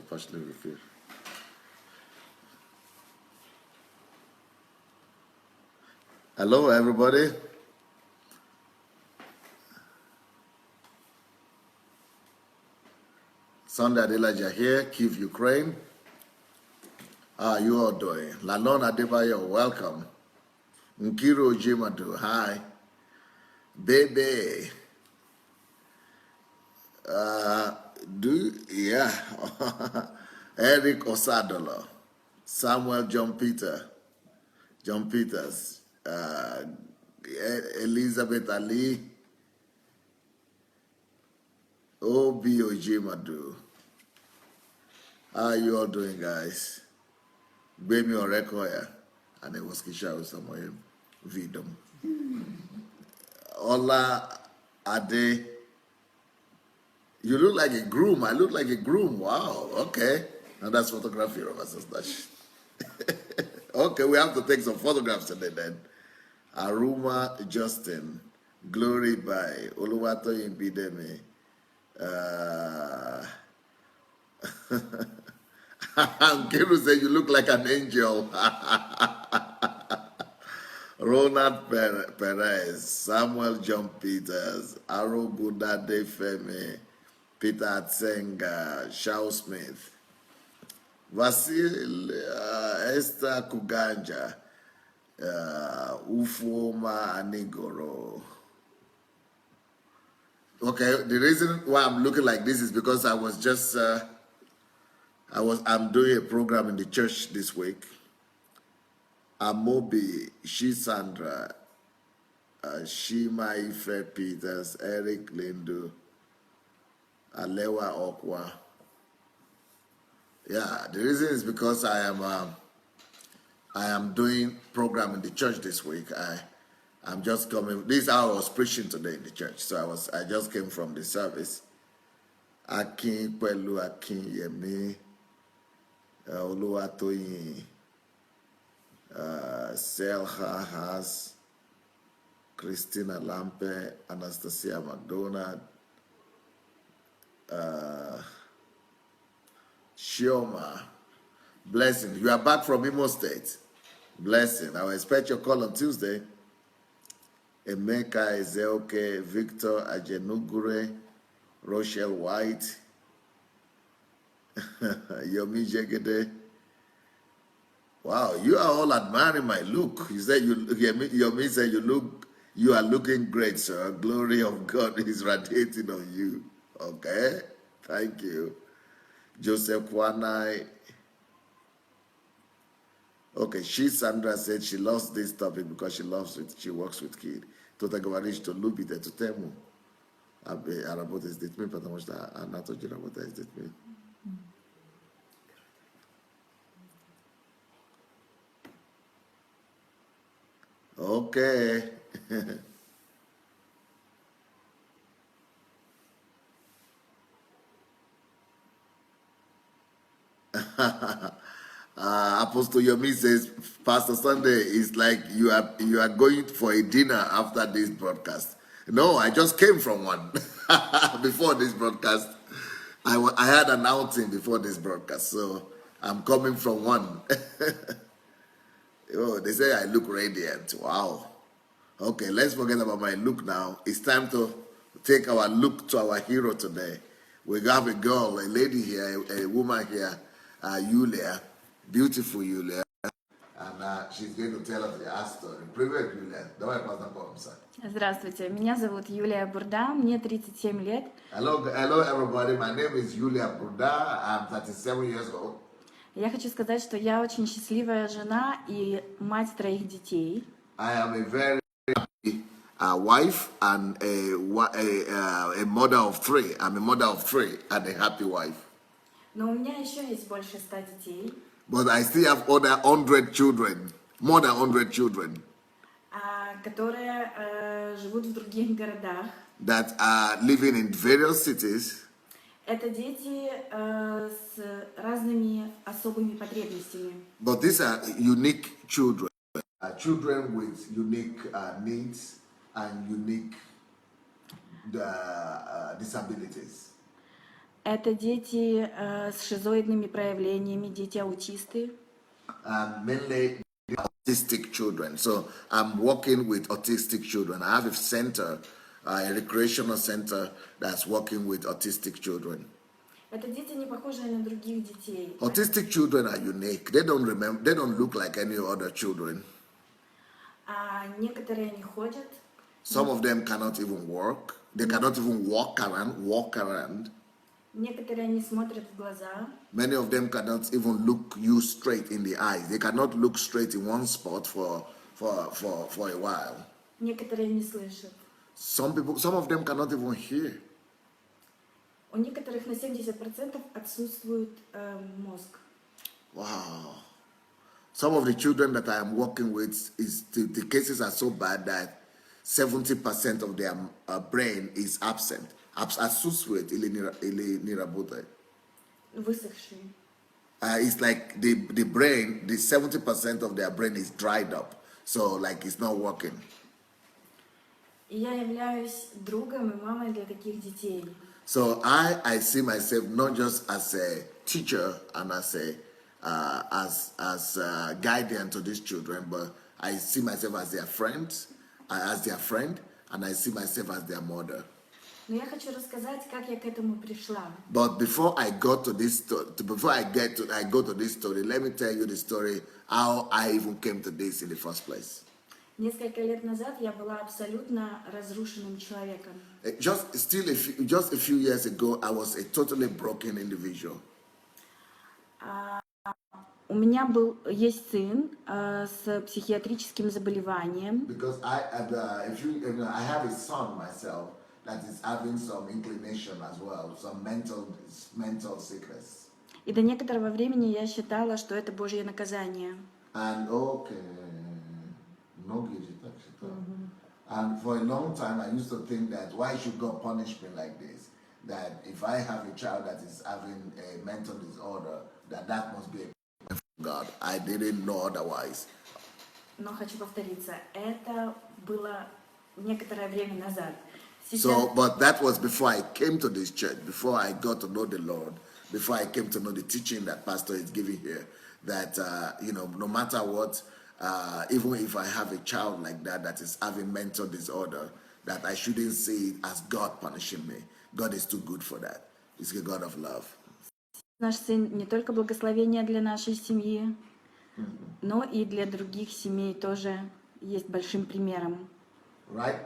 Partially refill. Hello, everybody. Sunday Adelaja here, Kyiv, Ukraine. How are you all doing? Lalon Adebayo, welcome. Nkiro Jimadu, hi. Baby. Eric Osadolo, Samuel John Peters, Elizabeth Ali, Obi Ojimadu. How are you all doing, guys? Bemi Orekoya, and it was Kisha Samoye Vidom. Ola Ade. You look like a groom. I look like a groom. Wow. Okay. And that's photography of us. Okay, we have to take some photographs today then. Aruma Justin. Glory by Oluwato Imbideme. Kiru said you look like an angel. Ronald Perez. Samuel John Peters. Arobuda Defeme. Peter Atsenga, Shao Smith, Vasil Esther Kuganja, Ufoma Anigoro. Okay, the reason why I'm looking like this is because I was just I'm doing a program in the church this week. Amobi, Shisandra, Shima Ife Peters, Eric Lindu, Alewa Okwa. Yeah, the reason is because I am doing program in the church this week. I'm just coming. This is how I was preaching today in the church. So I just came from the service. Akin Pelu Akin Yemi Oluwatoyin Selha Has Christina Lampe, Anastasia McDonald, Shioma, blessing. You are back from Imo State. Blessing. I will expect your call on Tuesday. Emeka Ezeoke, Victor Ajenugure, Rochelle White, Yomi Jegede. Wow, you are all admiring my look. You said Yomi said you are looking great, sir. Glory of God is radiating on you. Okay, thank you. Joseph Wanai. Okay, Sandra said she loves this topic because she works with kids. Totagawarish to Lubite to Temu. Arabote is statement, but I'm not talking about that statement. Okay. Apostle Yomi says, Pastor Sunday is like you are going for a dinner after this broadcast. No, I just came from one. Before this broadcast, I had an outing before this broadcast, so I'm coming from one. Oh, they say I look radiant. Wow. Okay, let's forget about my look now. It's time to take our look to our hero today. We have a girl, a lady here, a woman here, Yulia, beautiful Yulia, and she's going to tell us her story. Привет, Юлия. Давай познакомимся. Здравствуйте, меня зовут Юлия Бурда, мне 37 лет. Hello everybody. My name is Yulia Burda. I'm 37 years old. Я хочу сказать, что я очень счастливая жена и мать 3 детей. I am a very happy wife and a mother of 3. I'm a mother of 3 and a happy wife. Но у меня еще есть больше 100 детей. But I still have other 100 children, more than 100 children. Которые живут в других городах. That are living in various cities. Это дети с разными особыми потребностями. But these are unique children. Children with unique needs and unique disabilities. Это дети с шизоидными проявлениями, дети-аутисты. Mainly autistic children. So I'm working with autistic children. I have a center, a recreational center that's working with autistic children. Это дети, не похожие на других детей. Autistic children are unique. They don't look like any other children. Некоторые не ходят. Some of them cannot even walk. They cannot even walk around. Некоторые не смотрят в глаза. Many of them cannot even look you straight in the eyes. They cannot look straight in one spot for a while. Некоторые не слышат. Some of them cannot even hear. У некоторых на 70% отсутствует мозг. Wow. Some of the children that I am working with, the cases are so bad that 70% of their brain is absent. Отсутствует или не работает. Высохшие. It's like the brain, the 70% of their brain is dried up. So like it's not working. И я являюсь другом и мамой для таких детей. So I see myself not just as a teacher and as a guardian to these children, but I see myself as their friend, and I see myself as their mother. Но я хочу рассказать, как я к этому пришла. But before I go to this, I go to this story. Let me tell you the story how I even came to this in the first place. Несколько лет назад я была абсолютно разрушенным человеком. Just a few years ago, I was a totally broken individual. У меня есть сын с психиатрическим заболеванием. Because I have a son myself that is having some inclination as well, some mental sickness. И до некоторого времени я считала, что это Божье наказание. And and for a long time, I used to think that why should God punish me like this? That if I have a child that is having a mental disorder, that must be a from God. I didn't know otherwise. Но хочу повториться, это было некоторое время назад. But that was before I came to this church, before I got to know the Lord, before I came to know the teaching that Pastor is giving here, that, no matter what, even if I have a child like that is having mental disorder, that I shouldn't see it as God punishing me. God is too good for that. He's a God of love. Наш сын не только благословение для нашей семьи, но и для других семей тоже есть большим примером. Right?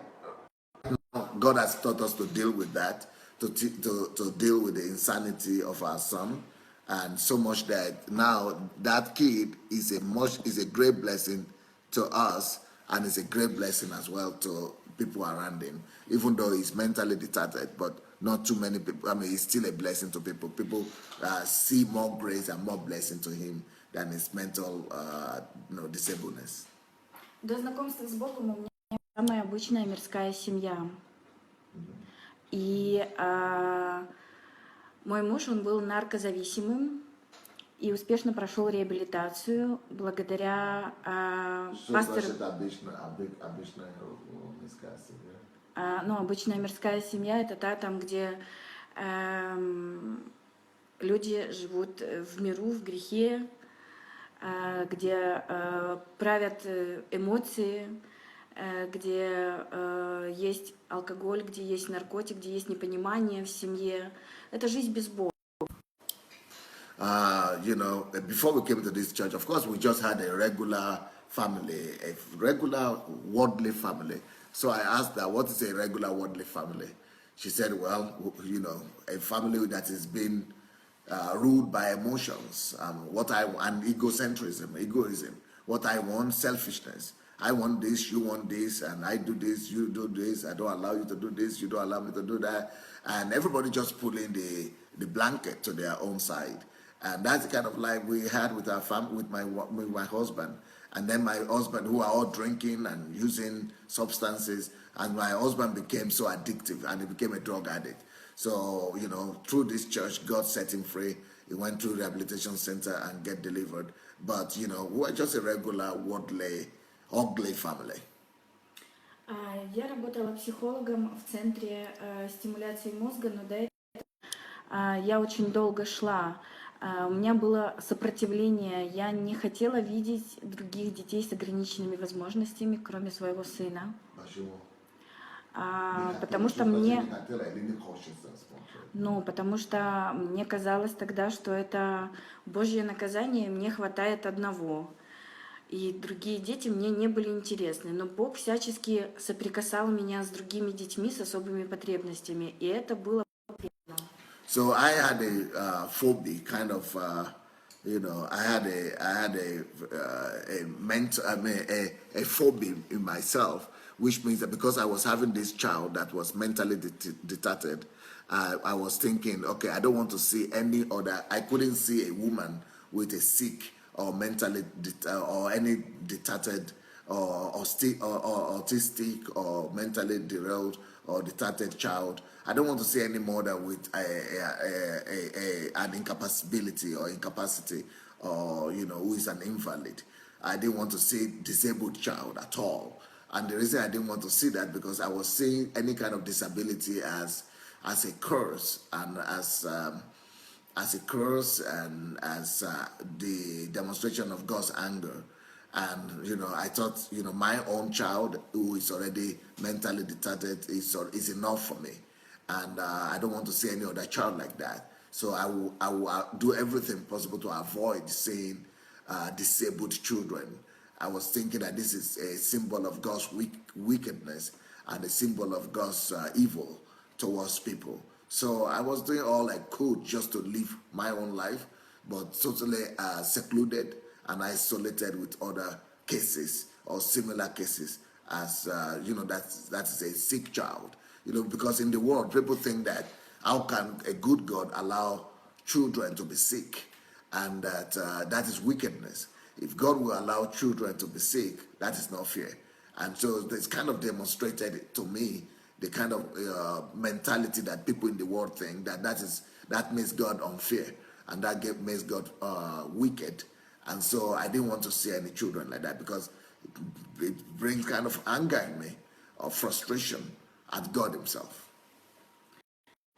God has taught us to deal with that, to deal with the insanity of our son, and so much that now that kid is a great blessing to us, and it's a great blessing as well to people around him, even though he's mentally retarded, but not too many people. I mean, it's still a blessing to people. People see more grace and more blessing to him than his mental disableness. До знакомства с Богом у меня самая обычная мирская семья. И мой муж, он был наркозависимым и успешно прошел реабилитацию благодаря пастору. Обычная мирская семья — это там, где люди живут в миру, в грехе, где правят эмоции, где есть алкоголь, где есть наркотик, где есть непонимание в семье. Это жизнь без Бога. Before we came to this church, of course, we just had a regular family, a regular worldly family. So I asked her, what is a regular worldly family? She said, well, a family that is being ruled by emotions, and egoism. What I want, selfishness. I want this, you want this, and I do this, you do this. I don't allow you to do this, you don't allow me to do that. And everybody just pulling the blanket to their own side. And that's the kind of life we had with our family, with my husband. And then my husband, who are all drinking and using substances, and my husband became so addictive, and he became a drug addict. So, through this church, God set him free. He went to rehabilitation center and get delivered. But, we were just a regular, worldly, ugly family. Я работала психологом в центре стимуляции мозга, но до этого я очень долго шла. У меня было сопротивление, я не хотела видеть других детей с ограниченными возможностями, кроме своего сына. Потому что мне, потому что мне казалось тогда, что это Божье наказание, мне хватает одного. И другие дети мне не были интересны. Но Бог всячески соприкасал меня с другими детьми с особыми потребностями. И это было приятно. So I had a phobia, kind of, I had a mental, I mean, a phobia in myself, which means that because I was having this child that was mentally detarded, I was thinking, okay, I don't want to see any other. I couldn't see a woman with a sick or mentally or any detarded or autistic or mentally derailed or detarded child. I don't want to see any mother with an incapacity or incapacity or who is an invalid. I didn't want to see disabled child at all. And the reason I didn't want to see that because I was seeing any kind of disability as a curse and as a curse and as the demonstration of God's anger. And I thought my own child who is already mentally retarded is enough for me, and I don't want to see any other child like that. So I will do everything possible to avoid seeing disabled children. I was thinking that this is a symbol of God's wickedness and a symbol of God's evil towards people. So I was doing all I could just to live my own life, but totally secluded and isolated with other cases or similar cases as that is a sick child. Because in the world people think that how can a good God allow children to be sick, and that is wickedness. If God will allow children to be sick, that is not fair. And so it's kind of demonstrated to me the kind of mentality that people in the world think that makes God unfair and makes God wicked. And so I didn't want to see any children like that because it brings kind of anger in me or frustration at God himself.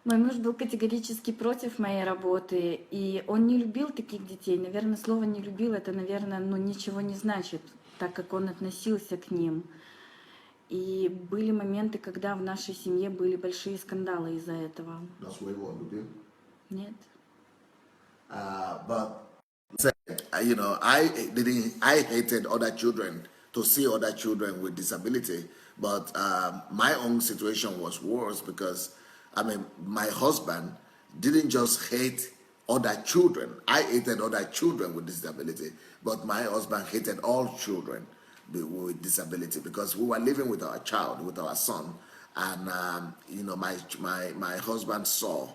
Мой муж был категорически против моей работы, и он не любил таких детей. Наверное, слово «не любил» это, наверное, ничего не значит, так как он относился к ним. И были моменты, когда в нашей семье были большие скандалы из-за этого. Нет. But I hated other children to see other children with disability, but my own situation was worse because my husband didn't just hate other children. I hated other children with disability, but my husband hated all children with disability because we were living with our child, with our son, and my husband saw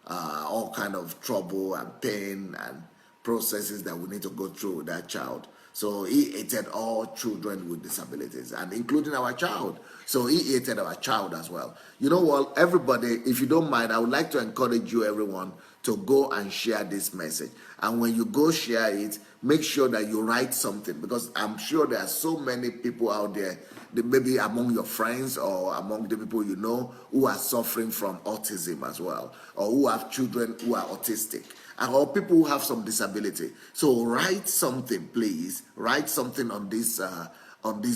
all kind of trouble and pain and processes that we need to go through with that child. So he hated all children with disabilities, and including our child. So he hated our child as well. You know what, everybody, if you don't mind, I would like to encourage you, everyone, to go and share this message. And when you go share it, make sure that you write something, because I'm sure there are so many people out there, maybe among your friends or among the people you know, who are suffering from autism as well, or who have children who are autistic, or people who have some disability. So write something, please. Write something on this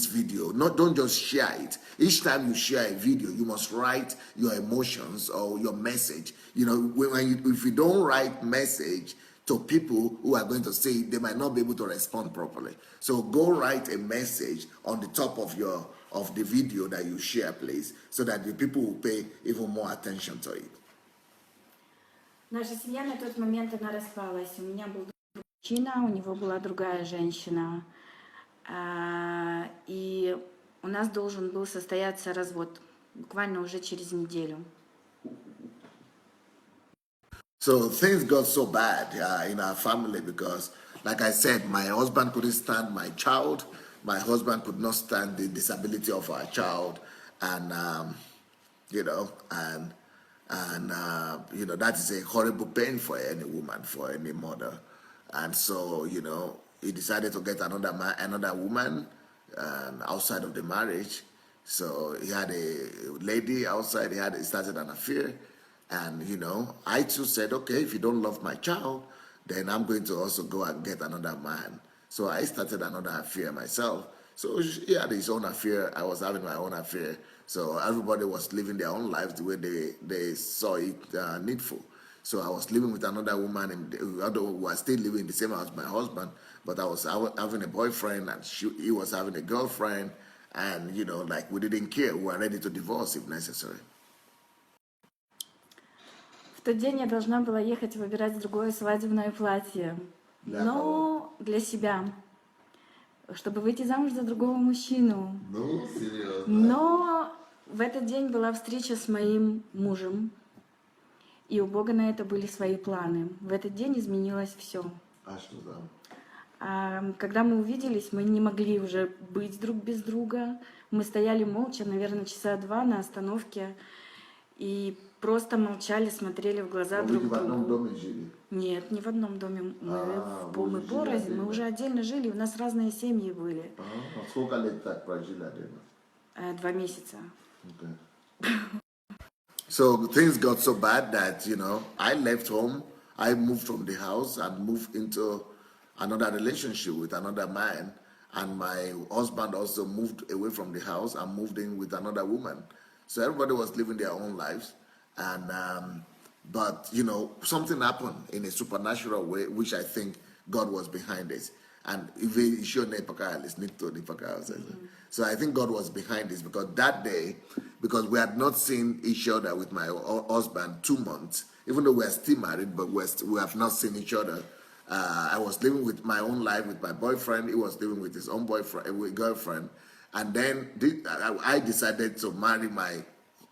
video. Don't just share it. Each time you share a video, you must write your emotions or your message. If you don't write message to people who are going to see it, they might not be able to respond properly. So go write a message on the top of the video that you share, please, so that the people will pay even more attention to it. Наша семья на тот момент, она распалась. У меня был другой мужчина, у него была другая женщина. И у нас должен был состояться развод буквально уже через неделю. So things got so bad in our family because, like I said, my husband couldn't stand my child. My husband could not stand the disability of our child, and that is a horrible pain for any woman, for any mother. And so he decided to get another woman outside of the marriage. So he had a lady outside. He started an affair, and I too said, okay, if you don't love my child, then I'm going to also go and get another man. So I started another affair myself. So he had his own affair. I was having my own affair. So everybody was living their own lives the way they saw it needful. So I was living with another woman, and although we were still living in the same house, my husband, but I was having a boyfriend, and he was having a girlfriend, and like we didn't care. We were ready to divorce if necessary. В тот день я должна была ехать выбирать другое свадебное платье, но для себя, чтобы выйти замуж за другого мужчину. No, seriously. Но в этот день была встреча с моим мужем, и у Бога на это были свои планы. В этот день изменилось все. А что там? Когда мы увиделись, мы не могли уже быть друг без друга. Мы стояли молча, наверное, часа 2 на остановке, и просто молчали, смотрели в глаза друг другу. Вы в одном доме жили? Нет, не в одном доме. Мы порознь, мы уже отдельно жили, у нас разные семьи были. Сколько лет так прожили отдельно? 2 месяца. Okay. So things got so bad that, I left home, I moved from the house and moved into another relationship with another man. And my husband also moved away from the house and moved in with another woman. So everybody was living their own lives. And, but, something happened in a supernatural way, which I think God was behind it. And so I think God was behind this, because that day, because we had not seen each other with my husband 2 months, even though we are still married, but we have not seen each other. I was living with my own life with my boyfriend. He was living with his own girlfriend. And then I decided to marry my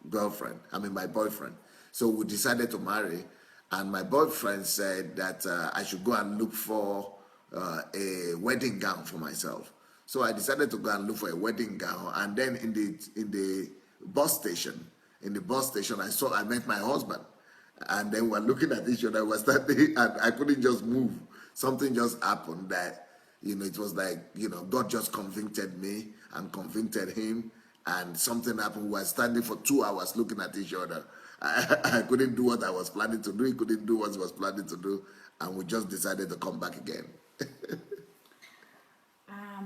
boyfriend. So we decided to marry. And my boyfriend said that I should go and look for a wedding gown for myself. So I decided to go and look for a wedding gown. And then in the bus station, I met my husband. And then we're looking at each other, we're standing, and I couldn't just move. Something just happened that, it was like, God just convicted me and convicted him, and something happened. We were standing for 2 hours looking at each other. I couldn't do what I was planning to do, he couldn't do what he was planning to do, and we just decided to come back again.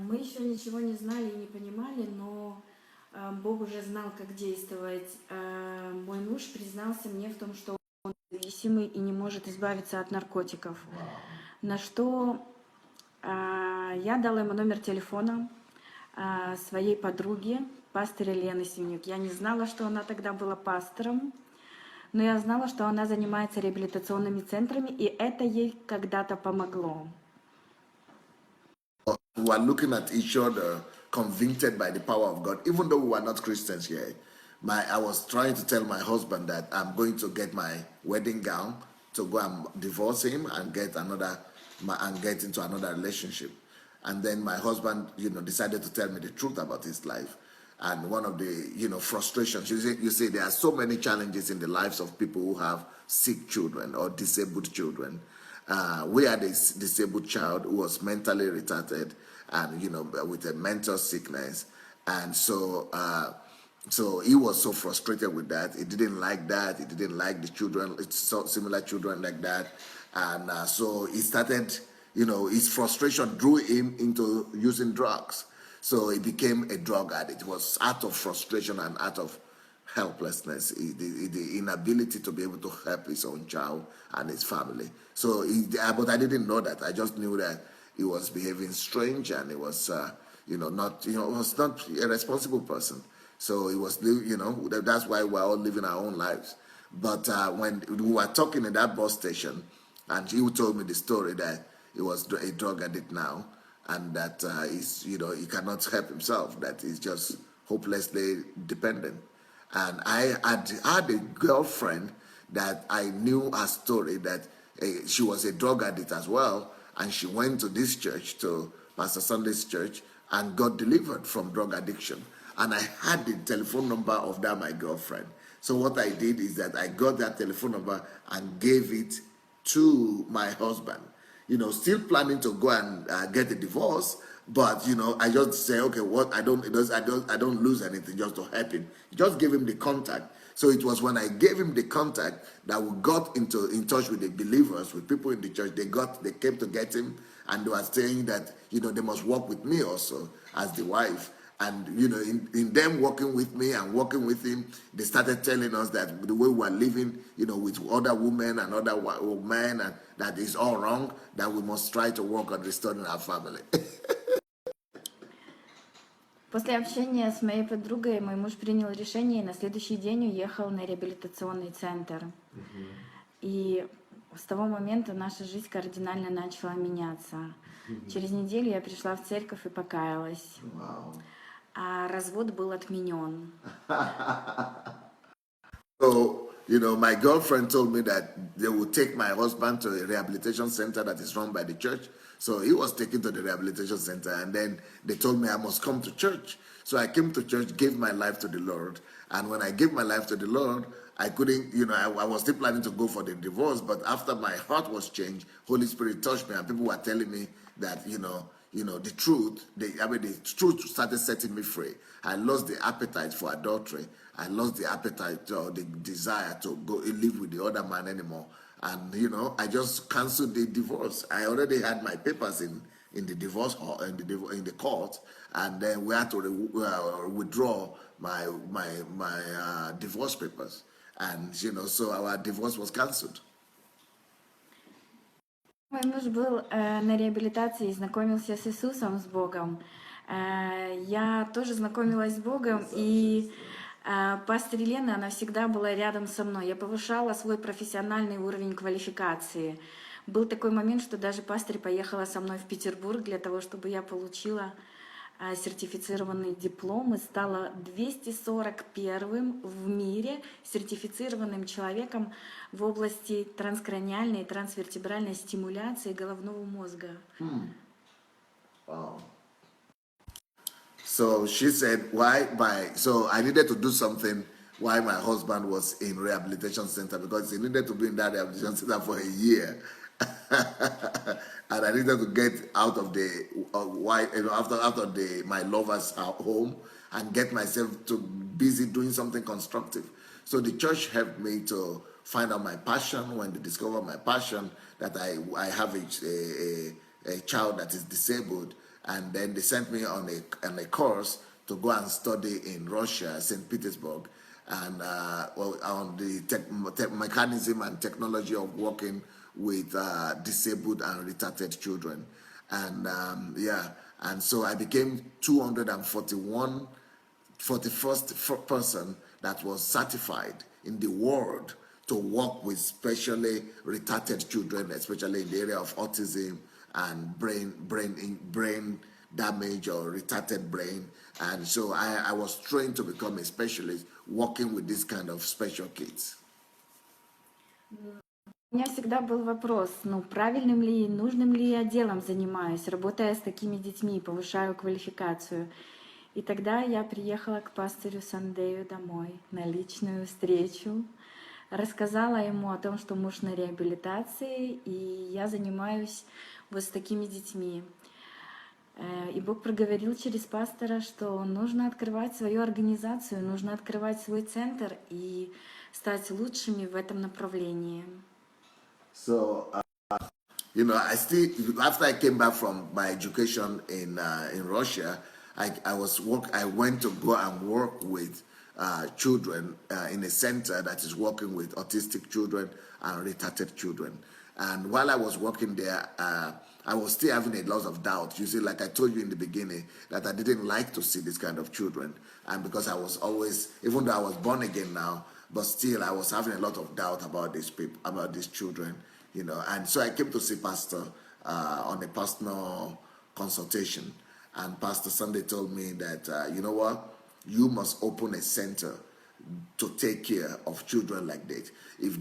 Мы еще ничего не знали и не понимали, но Бог уже знал, как действовать. Мой муж признался мне в том, что он зависимый и не может избавиться от наркотиков. На что я дала ему номер телефона своей подруги, пастыря Лены Синюк. Я не знала, что она тогда была пастором, но я знала, что она занимается реабилитационными центрами, и это ей когда-то помогло. We were looking at each other, convicted by the power of God, even though we were not Christians yet. I was trying to tell my husband that I'm going to get my wedding gown to go and divorce him and get into another relationship. And then my husband, decided to tell me the truth about his life. And one of the, frustrations, you see, there are so many challenges in the lives of people who have sick children or disabled children. We had a disabled child who was mentally retarded and, with a mental sickness. And so he was so frustrated with that. He didn't like that. He didn't like the children, similar children like that. And so he started, his frustration drew him into using drugs. So he became a drug addict. It was out of frustration and out of helplessness, the inability to be able to help his own child and his family. So, but I didn't know that. I just knew that he was behaving strange, and he was, was not a responsible person. So he was, that's why we're all living our own lives. But when we were talking in that bus station, and he told me the story that he was a drug addict now, and that he cannot help himself, that he's just hopelessly dependent. And I had a girlfriend that I knew her story, that she was a drug addict as well, and she went to this church, to Pastor Sunday's church, and got delivered from drug addiction. And I had the telephone number of my girlfriend. So what I did is that I got that telephone number and gave it to my husband. still planning to go and get a divorce. But I just say, okay, what I don't lose anything just to help him. Just give him the contact. So it was when I gave him the contact that we got in touch with the believers, with people in the church. They came to get him, and they were saying that they must work with me also as the wife. And in them working with me and working with him, they started telling us that the way we are living, with other women and other men, and that is all wrong. That we must try to work on restoring our family. После общения с моей подругой мой муж принял решение и на следующий день уехал на реабилитационный центр. И с того момента наша жизнь кардинально начала меняться. Через неделю я пришла в церковь и покаялась. А развод был отменен. So, my girlfriend told me that they would take my husband to a rehabilitation center that is run by the church. So he was taken to the rehabilitation center, and then they told me I must come to church. So I came to church, gave my life to the Lord. And when I gave my life to the Lord, I couldn't, I was still planning to go for the divorce, but after my heart was changed, Holy Spirit touched me, and people were telling me that, the truth, the truth started setting me free. I lost the appetite for adultery. I lost the appetite or the desire to go live with the other man anymore. And, I just canceled the divorce. I already had my papers in the divorce hall, in the court, and then we had to withdraw my divorce papers. And, so our divorce was canceled. Мой муж был на реабилитации и знакомился с Иисусом, с Богом. Я тоже знакомилась с Богом, и пастор Елена, она всегда была рядом со мной. Я повышала свой профессиональный уровень квалификации. Был такой момент, что даже пастор поехала со мной в Петербург для того, чтобы я получила сертифицированный диплом и стала 241-м в мире сертифицированным человеком в области транскраниальной и трансвертебральной стимуляции головного мозга. Wow. So she said, so I needed to do something while my husband was in rehabilitation center, because he needed to be in that rehabilitation center for a year. And I needed to get out of the after my lover's home and get myself to busy doing something constructive. So the church helped me to find out my passion. When they discovered my passion, that I have a child that is disabled, and then they sent me on a course to go and study in Russia, St. Petersburg, and on the mechanism and technology of working with disabled and retarded children. And and so I became 41st person that was certified in the world to work with specially retarded children, especially in the area of autism and brain damage or retarded brain. And so I was trained to become a specialist working with this kind of special kids. У меня всегда был вопрос, правильным ли, нужным ли я делом занимаюсь, работая с такими детьми, повышаю квалификацию. И тогда я приехала к пастору Сандею домой на личную встречу, рассказала ему о том, что муж на реабилитации, и я занимаюсь вот с такими детьми. И Бог проговорил через пастора, что нужно открывать свою организацию, нужно открывать свой центр и стать лучшими в этом направлении. So, I still, after I came back from my education in Russia, I went to go and work with children in a center that is working with autistic children and retarded children. And while I was working there, I was still having a lot of doubt. You see, like I told you in the beginning, that I didn't like to see this kind of children. And because I was always, even though I was born again now, but still I was having a lot of doubt about these people, about these children, And so I came to see Pastor on a personal consultation. And Pastor Sunday told me that, you know what, you must open a center to take care of children like this. If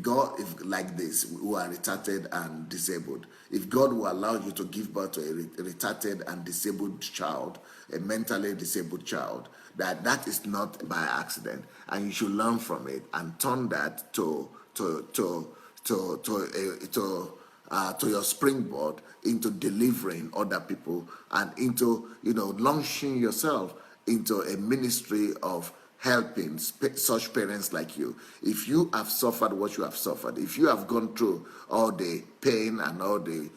like this, who are retarded and disabled, if God will allow you to give birth to a retarded and disabled child, a mentally disabled child, that is not by accident, and you should learn from it and turn that to to your springboard into delivering other people and into, launching yourself into a ministry of helping such parents like you. If you have suffered what you have suffered, if you have gone through all the pain and all the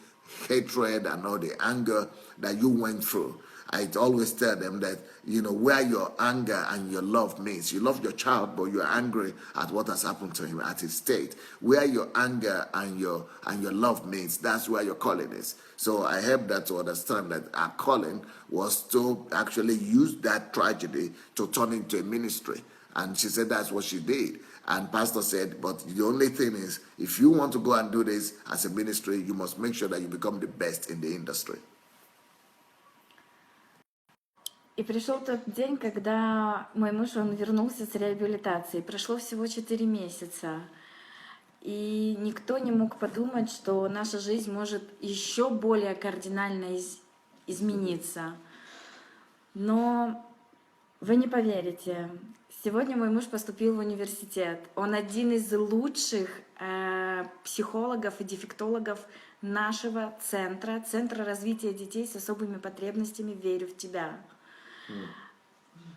hatred and all the anger that you went through, I always tell them that, where your anger and your love means, you love your child, but you're angry at what has happened to him, at his state. Where your anger and your love means, that's where your calling is. So I help that to understand that our calling was to actually use that tragedy to turn into a ministry. And she said that's what she did. And Pastor said, but the only thing is, if you want to go and do this as a ministry, you must make sure that you become the best in the industry. И пришел тот день, когда мой муж, он вернулся с реабилитации. Прошло всего 4 месяца. И никто не мог подумать, что наша жизнь может еще более кардинально измениться. Но вы не поверите, сегодня мой муж поступил в университет. Он один из лучших психологов и дефектологов нашего центра развития детей с особыми потребностями «Верю в тебя».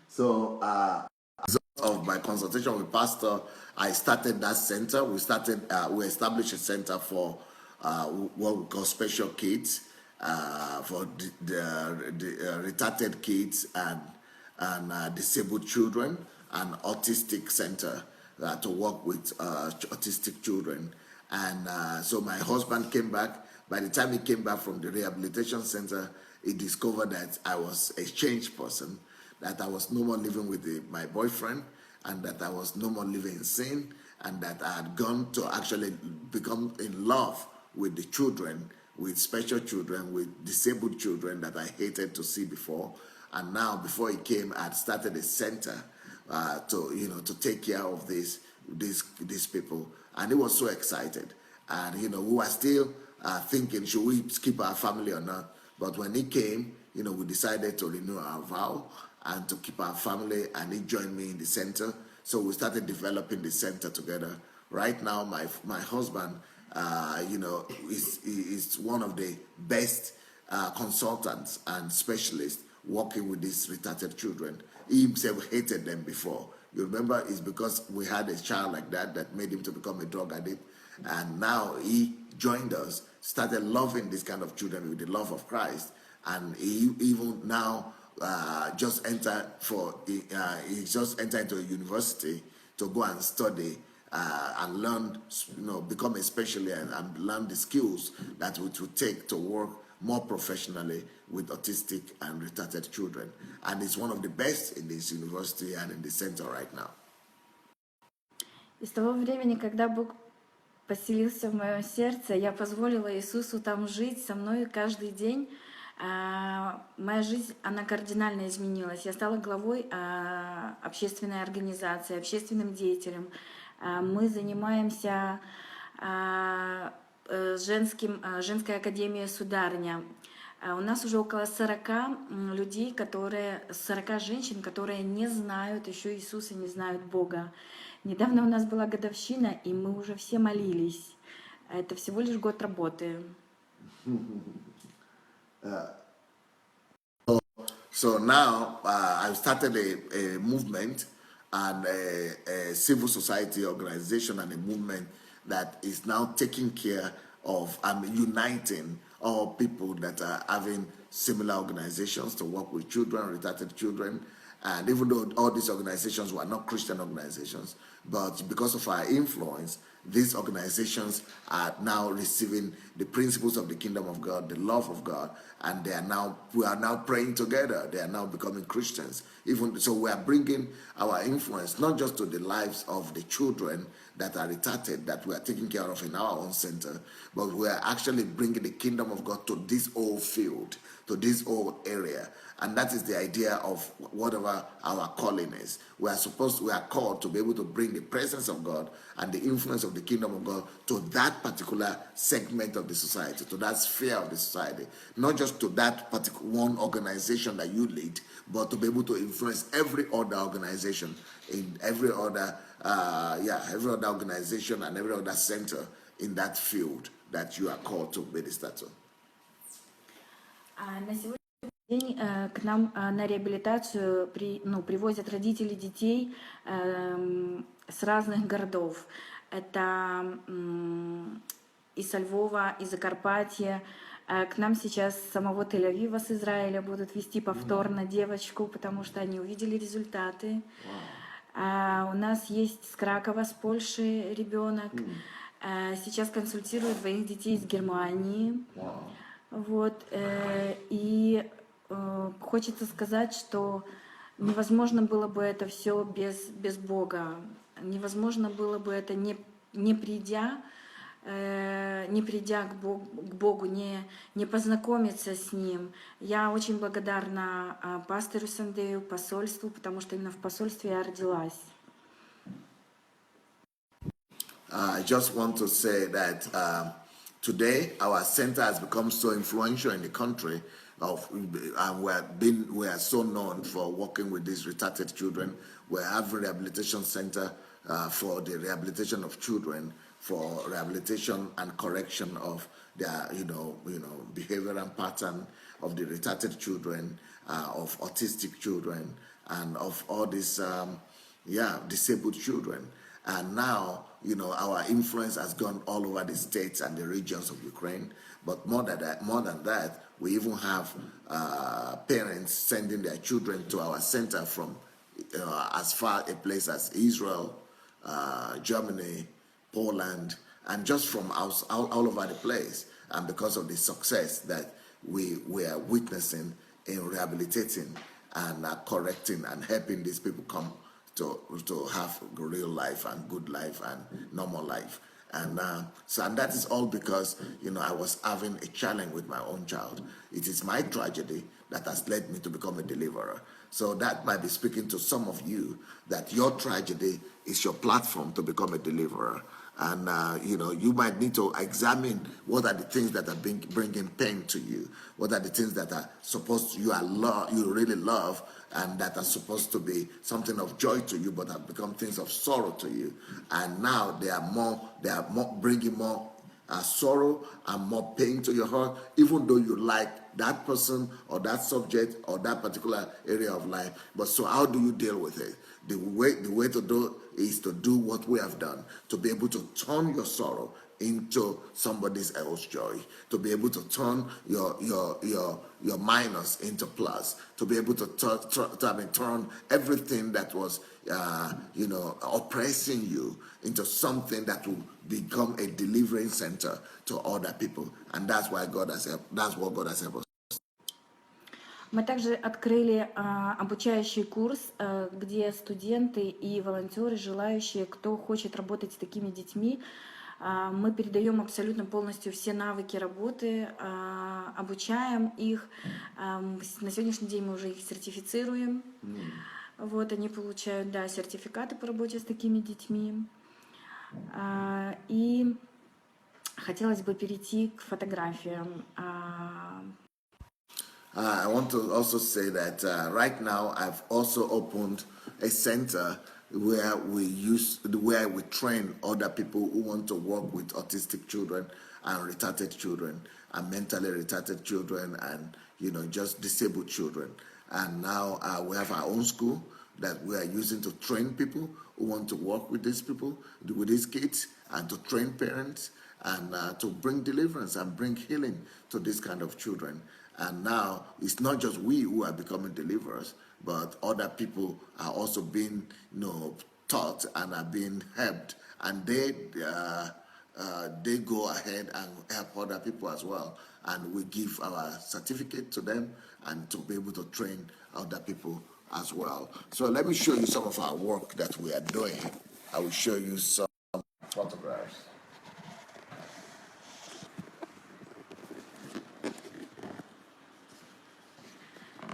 So, as a result of my consultation with Pastor, I started that center. We established a center for what we call special kids, for the retarded kids and disabled children, and autistic center to work with autistic children. And so my husband came back. By the time he came back from the rehabilitation center, he discovered that I was a changed person, that I was no more living with my boyfriend, and that I was no more living in sin, and that I had gone to actually become in love with the children, with special children, with disabled children that I hated to see before. And now, before he came, I had started a center to take care of these people. And he was so excited. And, we were still thinking, should we keep our family or not? But when he came, we decided to renew our vow and to keep our family, and he joined me in the center. So we started developing the center together. Right now, my husband, is one of the best consultants and specialists working with these retarded children. He himself hated them before. You remember, it's because we had a child like that made him to become a drug addict. And now he joined us, started loving this kind of children with the love of Christ. And he even now just entered into a university to go and study and learn, become a specialist and learn the skills that it would take to work more professionally with autistic and retarded children. And it's one of the best in this university and in the center right now. И с того времени, когда Бог поселился в моем сердце, я позволила Иисусу там жить со мной каждый день. Моя жизнь, она кардинально изменилась. Я стала главой общественной организации, общественным деятелем. Мы занимаемся женской академией «Сударыня». У нас уже около 40 людей, 40 женщин, которые не знают еще Иисуса, не знают Бога. Недавно у нас была годовщина, и мы уже все молились. Это всего лишь год работы. So now I've started a movement and a civil society organization and a movement that is now taking care of uniting all people that are having similar organizations to work with children, retarded children. And even though all these organizations were not Christian organizations, but because of our influence, these organizations are now receiving the principles of the kingdom of God, the love of God, and we are now praying together. They are now becoming Christians. Even so, we are bringing our influence not just to the lives of the children that are retarded, that we are taking care of in our own center, but we are actually bringing the kingdom of God to this whole field, to this whole area. And that is the idea of whatever our calling is. We are called to be able to bring the presence of God and the influence of the kingdom of God to that particular segment of the society, to that sphere of the society. Not just to that particular one organization that you lead, but to be able to influence every other organization in every other organization and every other center in that field that you are called to minister to? На сегодняшний день к нам на реабилитацию привозят родители детей с разных городов. Это из Львова, из Закарпатья. К нам сейчас с самого Тель-Авива, с Израиля будут вести повторно девочку, потому что они увидели результаты. У нас есть с Кракова, с Польши ребенок. Сейчас консультирую двоих детей из Германии. Вот. И хочется сказать, что невозможно было бы это все без Бога. Невозможно было бы это не придя к Богу, не познакомиться с Ним. Я очень благодарна пастору Сандею, посольству, потому что именно в посольстве я родилась. I just want to say that today our center has become so influential in the country, and we are so known for working with these retarded children. We have a rehabilitation center for the rehabilitation of children, for rehabilitation and correction of their behavioral pattern of the retarded children, of autistic children, and of all these disabled children. And now, our influence has gone all over the states and the regions of Ukraine. But more than that, we even have parents sending their children to our center from as far a place as Israel, Germany, Poland, and just from all over the place. And because of the success that we are witnessing in rehabilitating and correcting and helping these people come to have real life and good life and normal life. And that is all because I was having a challenge with my own child. It is my tragedy that has led me to become a deliverer. So that might be speaking to some of you, that your tragedy is your platform to become a deliverer. And you might need to examine what are the things that are bringing pain to you. What are the things that are supposed you really love, and that are supposed to be something of joy to you, but have become things of sorrow to you. And now they are bringing more sorrow and more pain to your heart, even though you like that person or that subject or that particular area of life. But so how do you deal with it? The way to do is to do what we have done, to be able to turn your sorrow into somebody else's joy, to be able to turn your minus into plus, to be able to turn everything that was oppressing you into something that will become a delivering center to other people. And that's why God has helped. That's what God has helped us. Мы также открыли обучающий курс, где студенты и волонтеры, желающие, кто хочет работать с такими детьми, мы передаем абсолютно полностью все навыки работы, обучаем их. На сегодняшний день мы уже их сертифицируем. Вот, они получают, сертификаты по работе с такими детьми. И хотелось бы перейти к фотографиям. I want to also say that right now I've also opened a center where we train other people who want to work with autistic children and retarded children and mentally retarded children and just disabled children. And now we have our own school that we are using to train people who want to work with these people, with these kids, and to train parents and to bring deliverance and bring healing to this kind of children. And now it's not just we who are becoming deliverers, but other people are also being taught and are being helped. And they go ahead and help other people as well. And we give our certificate to them and to be able to train other people as well. So let me show you some of our work that we are doing. I will show you some photographs.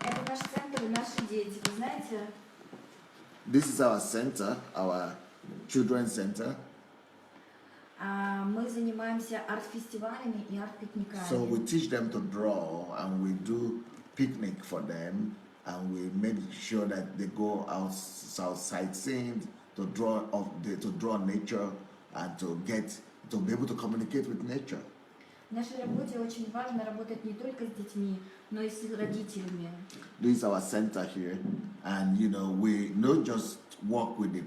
Это наш центр и наши дети, вы знаете? This is our center, our children's center. Мы занимаемся арт-фестивалями и арт-пикниками. So we teach them to draw and we do picnic for them and we make sure that they go out sightseeing to draw nature and to be able to communicate with nature. В нашей работе очень важно работать не только с детьми, но и с родителями. This is our center here, and we not just work with the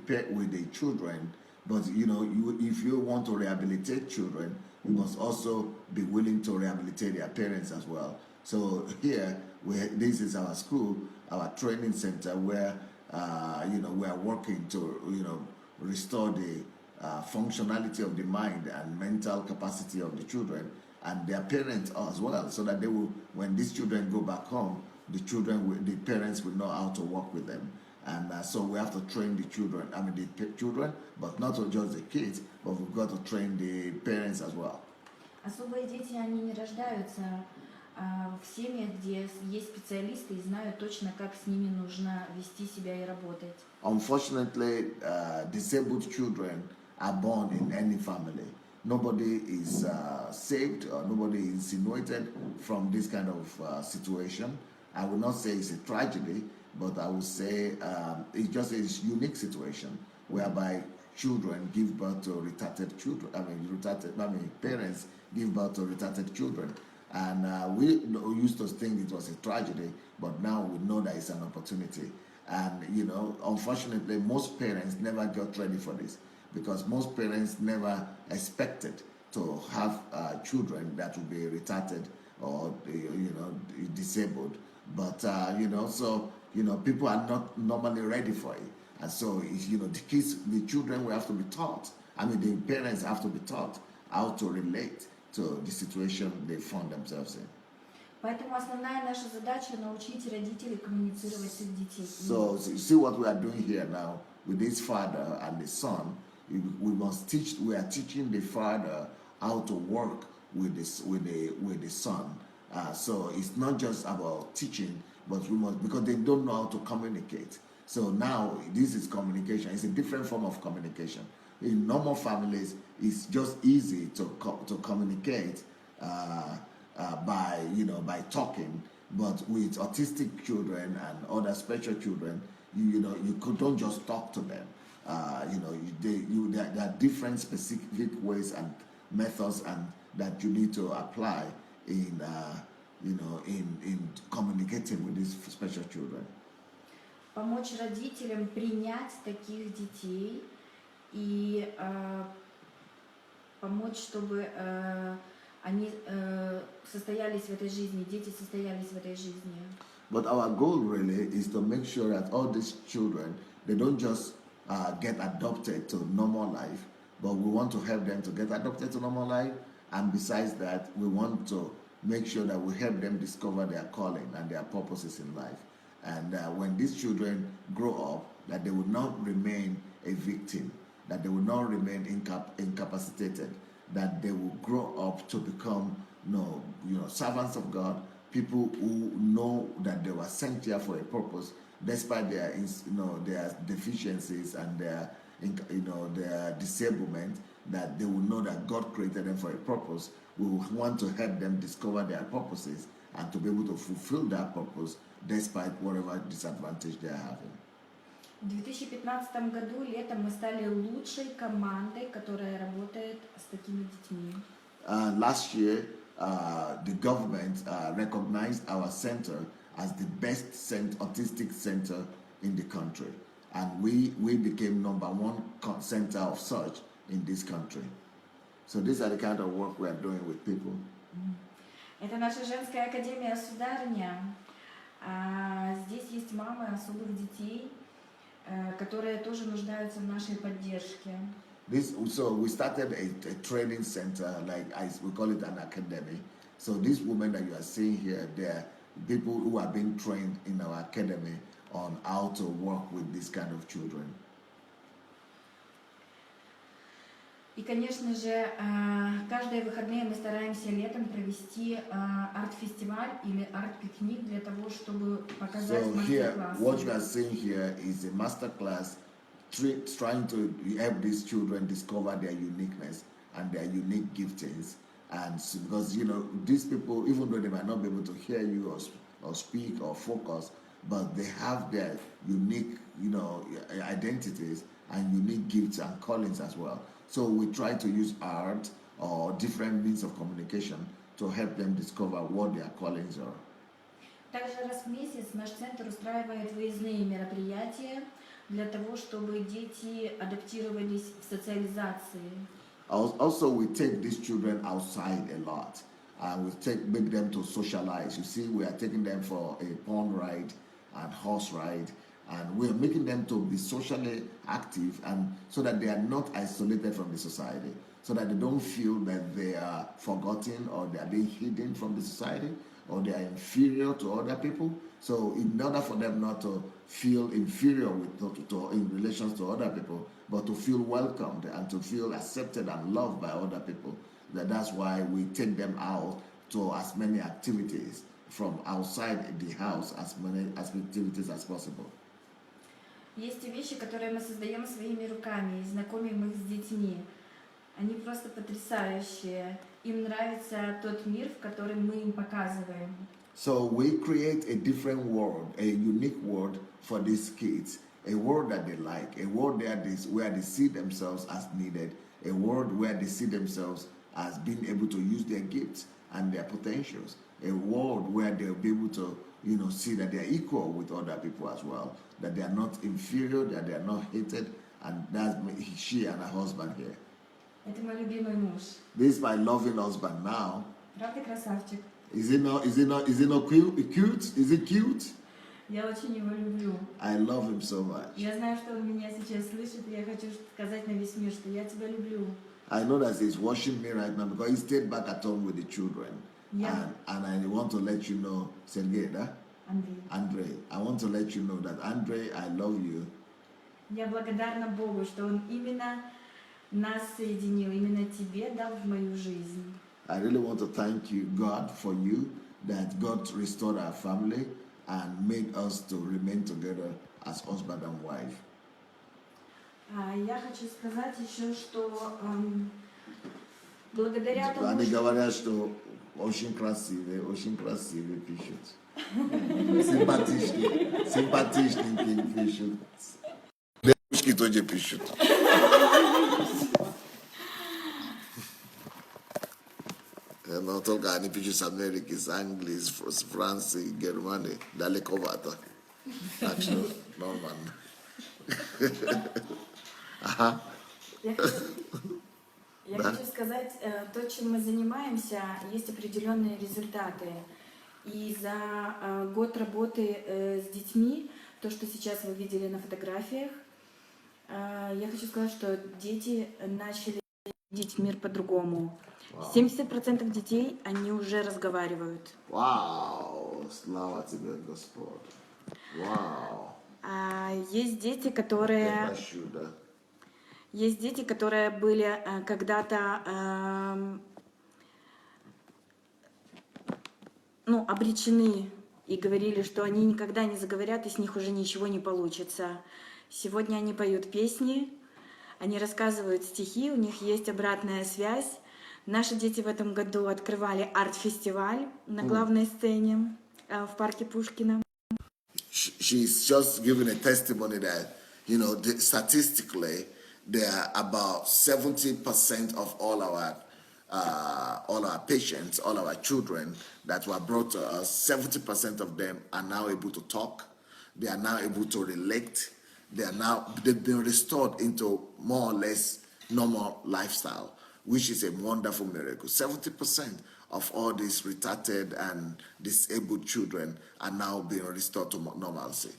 children, but if you want to rehabilitate children, you must also be willing to rehabilitate their parents as well. So here, this is our school, our training center, where we are working to restore the functionality of the mind and mental capacity of the children and their parents as well, so that they will, when these children go back home, the parents will know how to work with them. And so we have to train the children, the children, but not just the kids, but we've got to train the parents as well. Особые дети, они не рождаются в семьях, где есть специалисты и знают точно, как с ними нужно вести себя и работать. Unfortunately, disabled children are born in any family. Nobody is saved or nobody is insinuated from this kind of situation. I will not say it's a tragedy, but I will say it's just a unique situation whereby children give birth to retarded children. Parents give birth to retarded children. And we used to think it was a tragedy, but now we know that it's an opportunity. And, unfortunately, most parents never got ready for this because most parents never expected to have children that would be retarded or, disabled. But, people are not normally ready for it. And so, the children will have to be taught. The parents have to be taught how to relate to the situation they found themselves in. Поэтому основная наша задача научить родителей коммуницировать с их детьми. So you see what we are doing here now with this father and the son. We are teaching the father how to work with the son. So it's not just about teaching, but we must, because they don't know how to communicate. So now this is communication. It's a different form of communication. In normal families, it's just easy to communicate by talking. But with autistic children and other special children, you don't just talk to them. There are different specific ways and methods and that you need to apply in communicating with these special children. Помочь родителям принять таких детей и помочь, чтобы они состоялись в этой жизни, дети состоялись в этой жизни. But our goal really is to make sure that all these children, they don't just get adopted to normal life, but we want to help them to get adopted to normal life. And besides that, we want to make sure that we help them discover their calling and their purposes in life. And when these children grow up, that they will not remain a victim, that they will not remain incapacitated, that they will grow up to become servants of God, people who know that they were sent here for a purpose, despite their deficiencies and their disablement, that they will know that God created them for a purpose. We want to help them discover their purposes and to be able to fulfill that purpose despite whatever disadvantage they are having. В 2015 году летом мы стали лучшей командой, которая работает с такими детьми. Last year, the government recognized our center as the best autistic center in the country. And we became #1 center of such in this country. So these are the kind of work we are doing with people. Это наша женская академия «Сударыня». Здесь есть мамы особых детей, которые тоже нуждаются в нашей поддержке. So we started a training center, we call it an academy. So these women that you are seeing here, they're people who are being trained in our academy on how to work with this kind of children. И, конечно же, каждые выходные мы стараемся летом провести арт-фестиваль или арт-пикник для того, чтобы показать мастер-классы. What you are seeing here is a master class trying to help these children discover their uniqueness and their unique giftings. And so, because these people, even though they might not be able to hear you or speak or focus, but they have their unique identities and unique gifts and callings as well. So we try to use art or different means of communication to help them discover what their callings are. Также раз в месяц наш центр устраивает выездные мероприятия для того, чтобы дети адаптировались в социализации. Also, we take these children outside a lot, and make them to socialize. You see, we are taking them for a pond ride and horse ride, and we are making them to be socially active, and so that they are not isolated from the society, so that they don't feel that they are forgotten or they are being hidden from the society or they are inferior to other people. So in order for them not to feel inferior in relations to other people, but to feel welcomed and to feel accepted and loved by other people, that's why we take them out to as many activities from outside the house, as many activities as possible. Есть вещи, которые мы создаем своими руками и знакомим их с детьми. Они просто потрясающие. Им нравится тот мир, в котором мы им показываем. So we create a different world, a unique world for these kids, a world that they like, a world where they see themselves as needed, a world where they see themselves as being able to use their gifts and their potentials, a world where they'll be able to, see that they're equal with other people as well, that they are not inferior, that they are not hated, and that's she and her husband here. Это мой любимый муж. This is my loving husband now. Правда, красавчик? Is it not cute? Is it cute? Я очень его люблю. I love him so much. Я знаю, что он меня сейчас слышит, и я хочу сказать на весь мир, что я тебя люблю. I know that he's watching me right now because he stayed back at home with the children. Yeah. And I want to let you know, Sergey, Андрей. I want to let you know that, Andre, I love you. Я благодарна Богу, что Он именно нас соединил, именно тебе дал в мою жизнь. I really want to thank you, God, for you, that God restored our family and made us to remain together as husband and wife. Я хочу сказать еще, что благодаря тому, Они говорят, что очень красивые пишут. Симпатичненькие пишут. Девушки тоже пишут. Но только они пишут с Америки, с Англии, с Франции, Германии, далековато. Так что нормально. Ага. Я хочу сказать, то, чем мы занимаемся, есть определенные результаты. И за год работы с детьми, то, что сейчас вы видели на фотографиях, я хочу сказать, что дети начали видеть мир по-другому. 70% детей, они уже разговаривают. Вау, слава тебе, Господь. Вау. Есть дети, которые... Есть дети, которые были когда-то обречены и говорили, что они никогда не заговорят, и с них уже ничего не получится. Сегодня они поют песни, они рассказывают стихи, у них есть обратная связь. Наши дети в этом году открывали арт-фестиваль на главной сцене в парке Пушкина. She's just giving a testimony that, statistically, there are about 70% of all our patients, all our children that were brought to us, 70% of them are now able to talk. They are now able to relate. They've been restored into more or less normal lifestyle, which is a wonderful miracle. 70% of all these retarded and disabled children are now being restored to normalcy.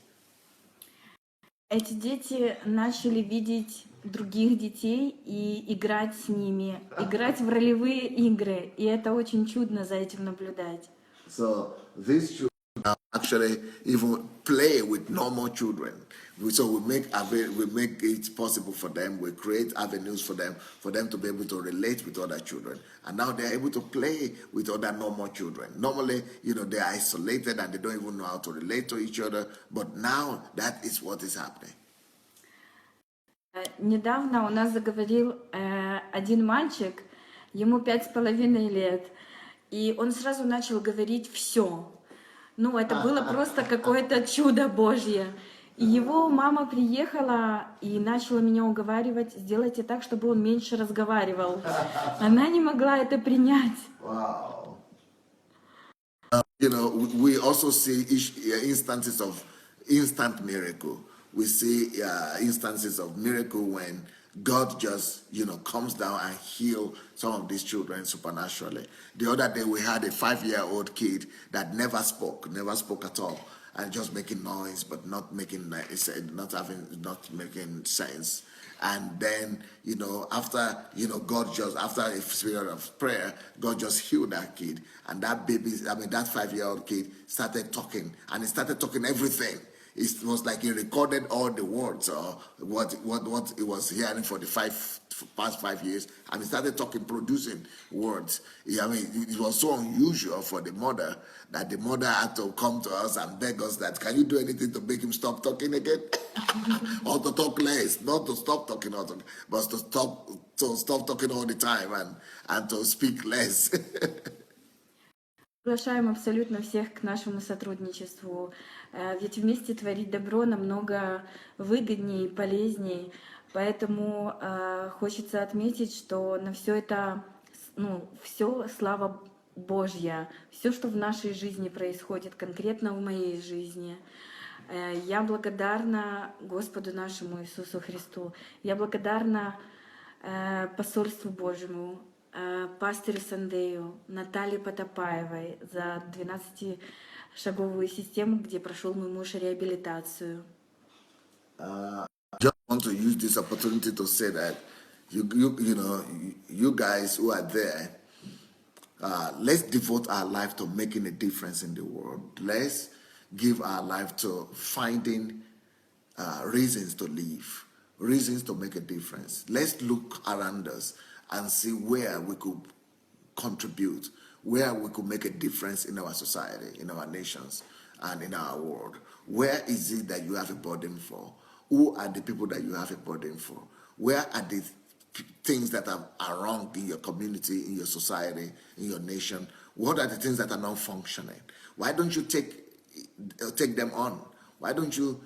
Эти дети начали видеть других детей и играть с ними, играть в ролевые игры, и это очень чудно за этим наблюдать. So these children actually even play with normal children. So we make it possible for them. We create avenues for them to be able to relate with other children. And now they're able to play with other normal children. Normally, they're isolated and they don't even know how to relate to each other. But now that is what is happening. Недавно у нас заговорил один мальчик, ему 5,5 лет, и он сразу начал говорить все. Это было просто какое-то чудо Божье. И его мама приехала и начала меня уговаривать, сделайте так, чтобы он меньше разговаривал. Она не могла это принять. Wow. We also see instances of instant miracle. We see instances of miracle when God just, comes down and heal some of these children supernaturally. The other day we had a 5-year-old kid that never spoke at all, and just making noise, but not making, not making sense. And then, after, after a period of prayer, God just healed that kid. And that that 5-year-old kid started talking, and he started talking everything. It was like he recorded all the words or what he was hearing for the past 5 years, and he started talking, producing words. It was so unusual for the mother that the mother had to come to us and beg us that, can you do anything to make him stop talking again? Or to talk less, not to stop talking, but to stop talking all the time and to speak less. Приглашаем абсолютно всех к нашему сотрудничеству. Ведь вместе творить добро намного выгоднее и полезнее. Поэтому хочется отметить, что на все это, все слава Божья, все, что в нашей жизни происходит, конкретно в моей жизни. Я благодарна Господу нашему Иисусу Христу. Я благодарна посольству Божьему, пастырю Сандею, Наталье Потопаевой за 12-шаговую систему, где прошел мой муж реабилитацию. Just want to use this opportunity to say that you guys who are there, let's devote our life to making a difference in the world. Let's give our life to finding reasons to live, reasons to make a difference. Let's look around us and see where we could contribute, where we could make a difference in our society, in our nations, and in our world. Where is it that you have a burden for? Who are the people that you have a burden for? Where are the things that are wrong in your community, in your society, in your nation? What are the things that are not functioning? Why don't you take them on? Why don't you,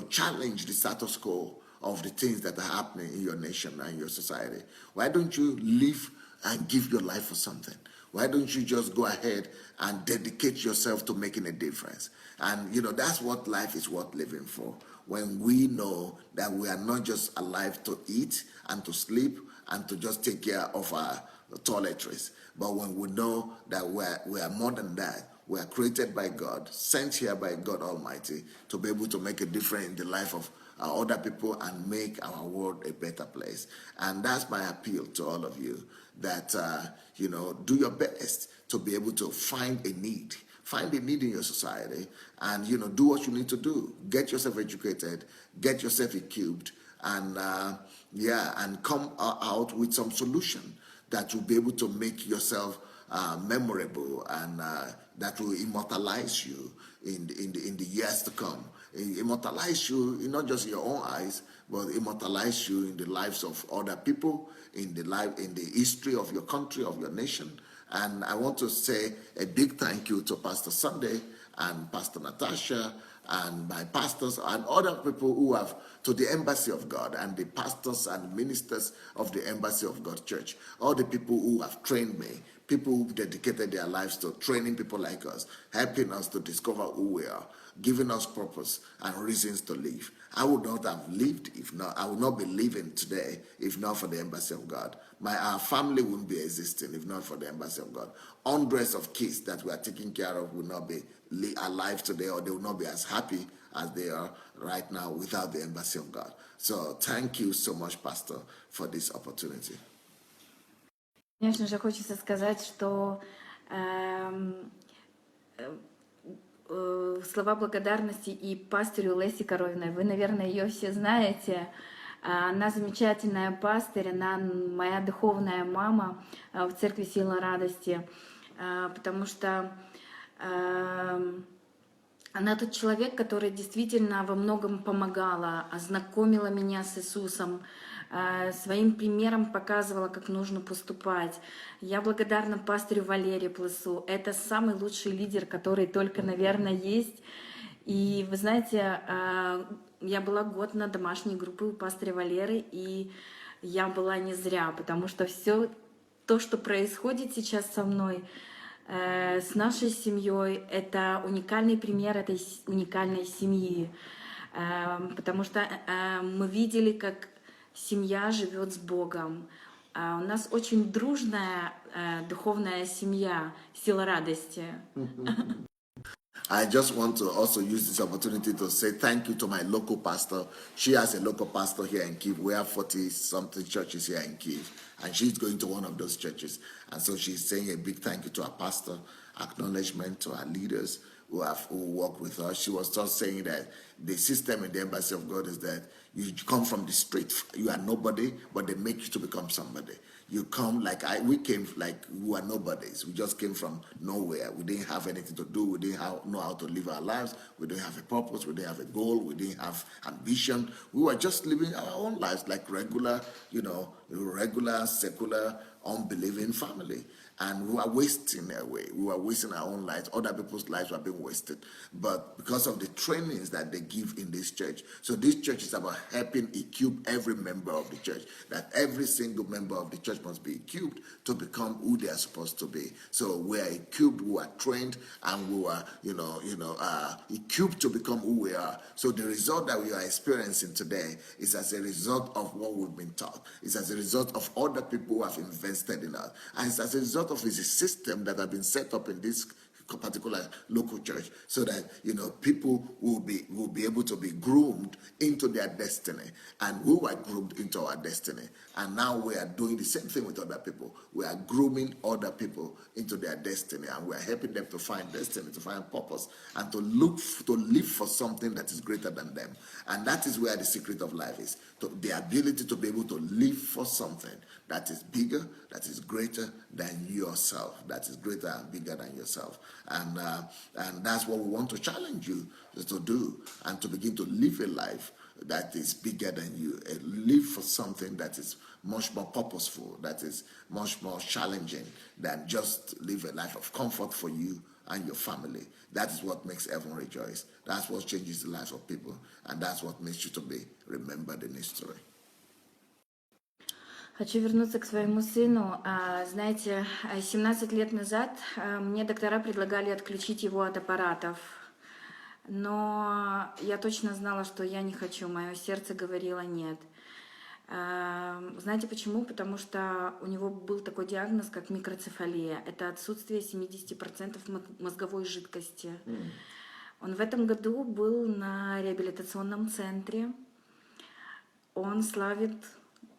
challenge the status quo of the things that are happening in your nation and your society? Why don't you live and give your life for something? Why don't you just go ahead and dedicate yourself to making a difference? And, that's what life is worth living for. When we know that we are not just alive to eat and to sleep and to just take care of our toiletries, but when we know that we are more than that. We are created by God, sent here by God Almighty to be able to make a difference in the life of other people and make our world a better place. And that's my appeal to all of you, that, do your best to be able to find a need. Find a need in your society and, do what you need to do. Get yourself educated, get yourself equipped, and, and come out with some solution that will be able to make yourself memorable and that will immortalize you in the years to come. Immortalize you not just in your own eyes, but immortalize you in the lives of other people, in the history of your country, of your nation. And I want to say a big thank you to Pastor Sunday and Pastor Natasha and my pastors and other people who have, to the Embassy of God and the pastors and ministers of the Embassy of God Church, all the people who have trained me, people who dedicated their lives to training people like us, helping us to discover who we are, giving us purpose and reasons to live. I would not have lived if not, I would not be living today if not for the Embassy of God. Our family wouldn't be existing if not for the Embassy of God. Hundreds of kids that we are taking care of would not be alive today, or they will not be as happy as they are right now without the Embassy of God. So thank you so much, Pastor, for this opportunity. Конечно же, хочется сказать, что слова благодарности и пастырю Леси Коровиной. Вы, наверное, ее все знаете. Она замечательная пастырь, она моя духовная мама в Церкви Сила Радости, потому что она тот человек, который действительно во многом помогала, ознакомила меня с Иисусом, своим примером показывала, как нужно поступать. Я благодарна пастырю Валерию Плесу. Это самый лучший лидер, который только, наверное, есть. И вы знаете, я была год на домашней группе у пастыря Валеры, и я была не зря, потому что все то, что происходит сейчас со мной, с нашей семьей, это уникальный пример этой уникальной семьи, потому что мы видели, как семья живет с Богом. У нас очень дружная духовная семья, сила радости. I just want to also use this opportunity to say thank you to my local pastor. She has a local pastor here in Kyiv. We have 40-something churches here in Kyiv, and she's going to one of those churches. And so she's saying a big thank you to our pastor, acknowledgement to our leaders who work with us. She was just saying that the system in the Embassy of God is that you come from the street. You are nobody, but they make you to become somebody. You come we came like we were nobodies. We just came from nowhere. We didn't have anything to do. We didn't know how to live our lives. We didn't have a purpose. We didn't have a goal. We didn't have ambition. We were just living our own lives like regular, secular, unbelieving family. And we were wasting away. We were wasting our own lives. Other people's lives were being wasted. But because of the trainings that they give in this church, so this church is about helping equip every member of the church, that every single member of the church must be equipped to become who they are supposed to be. So we are equipped, we are trained, and we were, equipped to become who we are. So the result that we are experiencing today is as a result of what we've been taught. It's as a result of other people who have invested in us. And it's as a result of a system that have been set up in this particular local church, so that people will be able to be groomed into their destiny, and we were groomed into our destiny, and now we are doing the same thing with other people. We are grooming other people into their destiny, and we are helping them to find destiny, to find purpose, and to live for something that is greater than them. And that is where the secret of life is, the ability to be able to live for something that is bigger, that is greater than yourself, that is greater and bigger than yourself. And that's what we want to challenge you to do, and to begin to live a life that is bigger than you, live for something that is much more purposeful, that is much more challenging than just live a life of comfort for you and your family. That is what makes heaven rejoice. That's what changes the lives of people, and that's what makes you to be remembered in history. Хочу вернуться к своему сыну. Знаете, 17 лет назад мне доктора предлагали отключить его от аппаратов. Но я точно знала, что я не хочу. Мое сердце говорило нет. Знаете почему? Потому что у него был такой диагноз, как микроцефалия. Это отсутствие 70% мозговой жидкости. Он в этом году был на реабилитационном центре. Он славит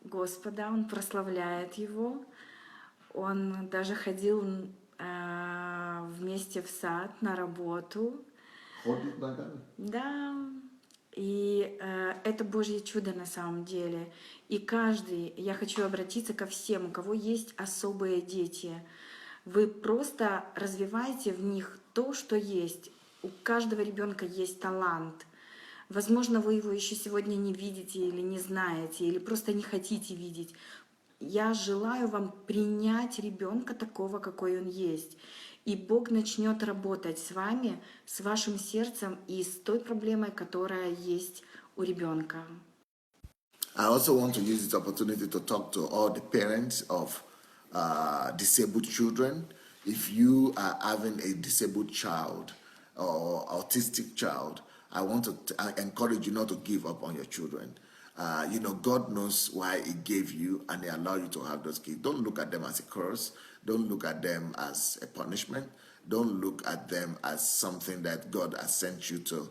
Господа, он прославляет Его. Он даже ходил вместе в сад на работу. Ходит на работу? Да. И это Божье чудо на самом деле. И я хочу обратиться ко всем, у кого есть особые дети. Вы просто развиваете в них то, что есть. У каждого ребенка есть талант. Возможно, вы его еще сегодня не видите или не знаете, или просто не хотите видеть. Я желаю вам принять ребенка такого, какой он есть. И Бог начнет работать с вами, с вашим сердцем и с той проблемой, которая есть у ребенка. I also want to use this opportunity to talk to all the parents of disabled children. If you are having a disabled child or autistic child, I want to encourage you not to give up on your children. God knows why He gave you and He allowed you to have those kids. Don't look at them as a curse. Don't look at them as a punishment. Don't look at them as something that God has sent you to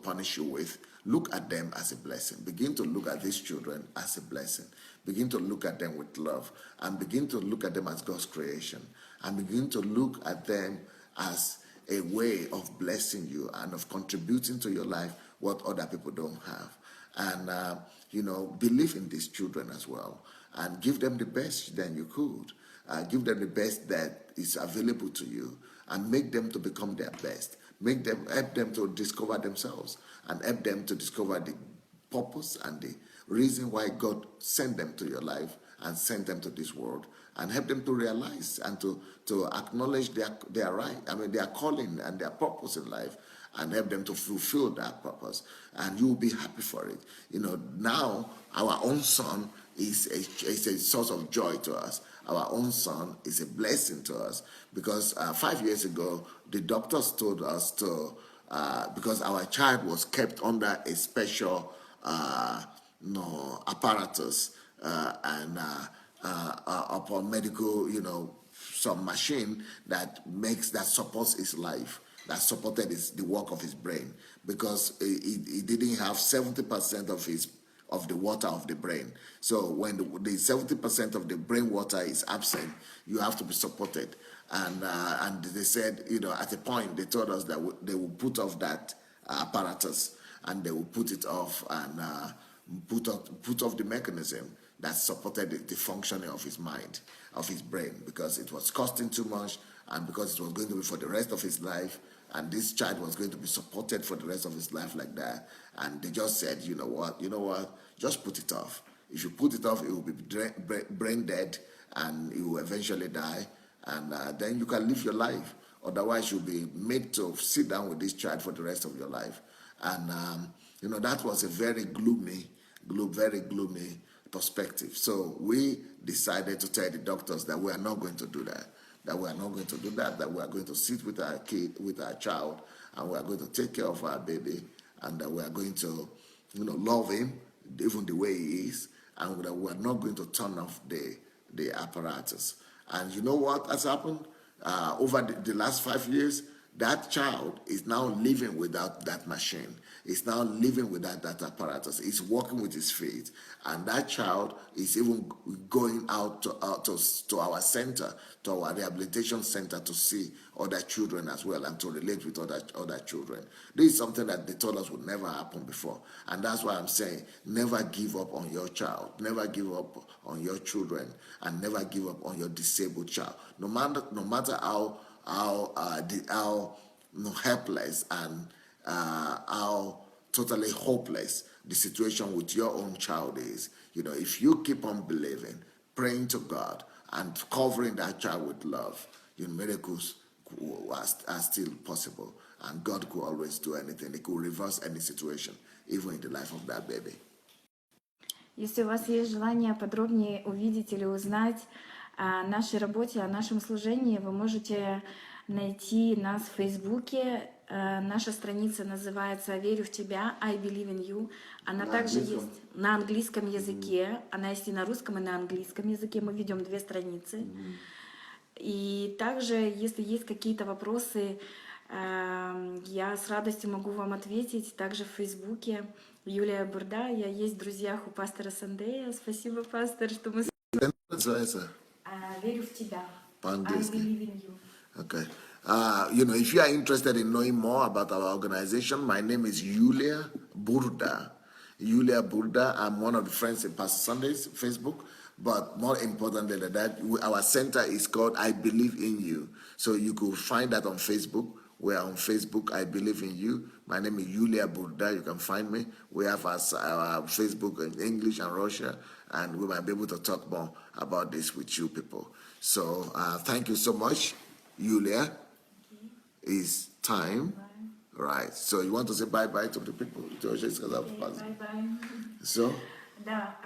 punish you with. Look at them as a blessing. Begin to look at these children as a blessing. Begin to look at them with love, and begin to look at them as God's creation, and begin to look at them as a way of blessing you and of contributing to your life what other people don't have. And, believe in these children as well, and give them the best that you could. Give them the best that is available to you, and make them to become their best. Help them to discover themselves, and help them to discover the purpose and the reason why God sent them to your life and sent them to this world, and help them to realize and to acknowledge their right, their calling and their purpose in life, and help them to fulfill that purpose. And you will be happy for it. Now our own son is a source of joy to us. Our own son is a blessing to us because 5 years ago, the doctors told us to, because our child was kept under a special apparatus and upon medical, some machine that supports his life, that supported the work of his brain, because he didn't have 70% of the water of the brain. So when the 70% of the brain water is absent, you have to be supported. And they said, at a point they told us that they will put off that apparatus, and they will put it off and put off the mechanism that supported the functioning of his mind, of his brain, because it was costing too much, and because it was going to be for the rest of his life, and this child was going to be supported for the rest of his life like that. And they just said, you know what, just put it off. If you put it off, it will be brain dead, and it will eventually die, and then you can live your life. Otherwise, you'll be made to sit down with this child for the rest of your life. And that was a very gloomy perspective. So we decided to tell the doctors that we are not going to do that. That we are are going to sit with our kid, with our child, and we are going to take care of our baby, and that we are going to, love him even the way he is, and that we are not going to turn off the apparatus. And you know what has happened? Over the last 5 years, that child is now living without that machine. He's now living without that apparatus. He's walking with his feet. And that child is even going out to our center, to our rehabilitation center, to see other children as well and to relate with other children. This is something that they told us would never happen before. And that's why I'm saying, never give up on your child. Never give up on your children. And never give up on your disabled child. No matter how helpless and how totally hopeless the situation with your own child is, if you keep on believing, praying to God, and covering that child with love, miracles are still possible, and God could always do anything. He could reverse any situation, even in the life of that baby. Если у вас есть желание подробнее увидеть или узнать о нашей работе, о нашем служении, вы можете найти нас в Фейсбуке. Наша страница называется «Верю в тебя», I believe in you. Она также есть на английском языке. Она есть и на русском, и на английском языке. Мы ведем 2 страницы. И также, если есть какие-то вопросы, я с радостью могу вам ответить. Также в Фейсбуке Юлия Бурда. Я есть в друзьях у пастора Сандея. Спасибо, пастор, что мы... Верю в тебя. I believe in you. Okay. If you are interested in knowing more about our organization, my name is Yulia Burda. Yulia Burda. I'm one of the friends in Pastor Sunday's Facebook. But more importantly than that, our center is called I Believe in You. So you could find that on Facebook. We're on Facebook, I Believe in You. My name is Yulia Burda. You can find me. We have our Facebook in English and Russia, and we might be able to talk more about this with you people. So thank you so much, Yulia. Okay. It's time. Bye. Right. So you want to say bye-bye to the people? Bye-bye. So? Да,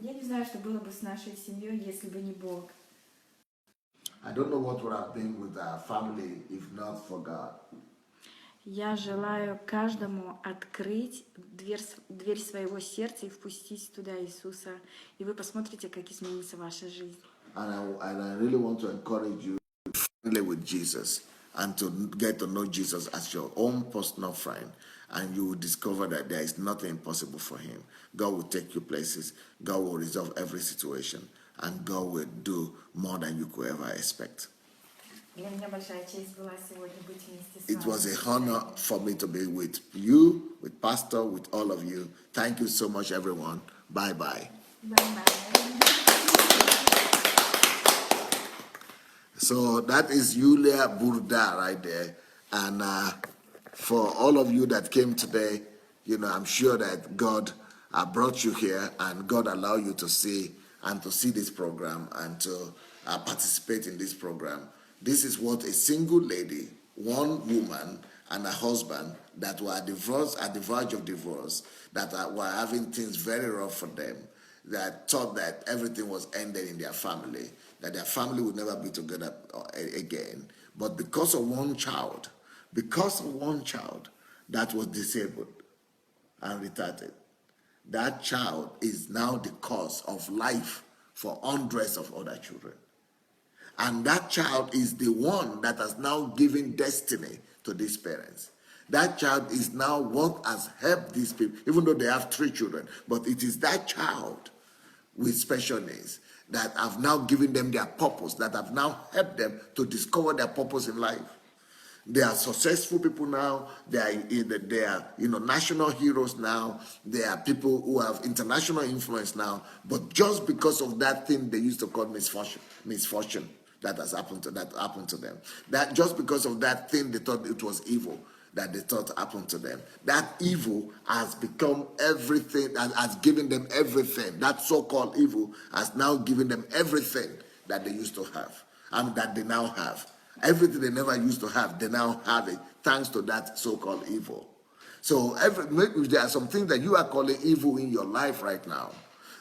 я не знаю, что было бы с нашей семьей, если бы не Бог. I don't know what would have been with our family if not for God. Я желаю каждому открыть дверь своего сердца и впустить туда Иисуса, и вы посмотрите, как изменится ваша жизнь. And I really want to encourage you to be friendly with Jesus and to get to know Jesus as your own personal friend. And you will discover that there is nothing impossible for him. God will take you places. God will resolve every situation. And God will do more than you could ever expect. It was a honor for me to be with you, with Pastor, with all of you. Thank you so much, everyone. Bye-bye. Bye-bye. So that is Yulia Burda right there. And for all of you that came today, I'm sure that God brought you here and God allowed you to see this program and to participate in this program. This is what a single lady, one woman, and a husband that were divorced, at the verge of divorce, that were having things very rough for them, that thought that everything was ended in their family, that their family would never be together again. But because of one child that was disabled and retarded, that child is now the cause of life for hundreds of other children. And that child is the one that has now given destiny to these parents. That child is now what has helped these people, even though they have 3 children. But it is that child with special needs that have now given them their purpose, that have now helped them to discover their purpose in life. They are successful people now. They are national heroes now. They are people who have international influence now. But just because of that thing they used to call misfortune that happened to them. That just because of that thing they thought it was evil that they thought happened to them. That evil has become everything and has given them everything. That so-called evil has now given them everything that they used to have and that they now have. Everything they never used to have, they now have it thanks to that so-called evil. So maybe there are some things that you are calling evil in your life right now,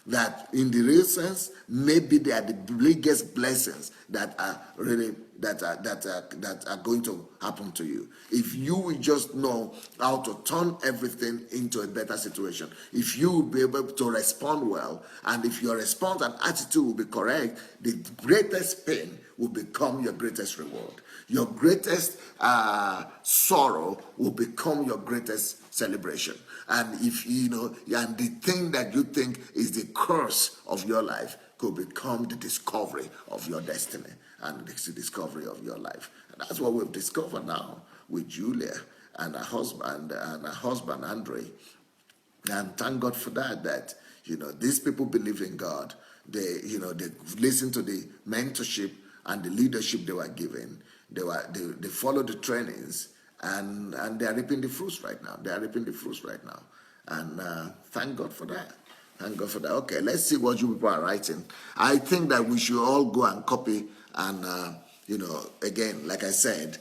that in the real sense, maybe they are the biggest blessings that are really that are going to happen to you. If you will just know how to turn everything into a better situation, if you will be able to respond well, and if your response and attitude will be correct, the greatest pain will become your greatest reward. Your greatest sorrow will become your greatest celebration. And if and the thing that you think is the curse of your life could become the discovery of your destiny and the discovery of your life. And that's what we've discovered now with Julia and her husband Andre. And thank God for that these people believe in God. They listen to the mentorship and the leadership they were given. They follow the trainings, and they are reaping the fruits right now. And thank God for that. Thank God for that. Okay, let's see what you people are writing. I think that we should all go and copy and again, like I said,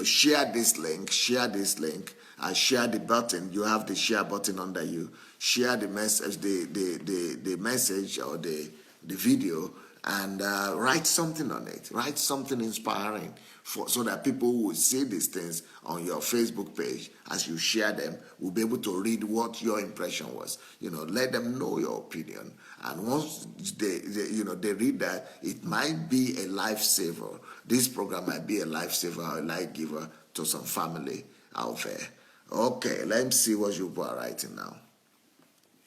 share this link, and share the button. You have the share button under you. Share the message, the message or the video, and write something on it. Write something inspiring so that people who will see these things on your Facebook page as you share them will be able to read what your impression was. Let them know your opinion. And once they read that, it might be a lifesaver. This program might be a lifesaver or a life giver to some family out there. Okay, let's see what you are writing now.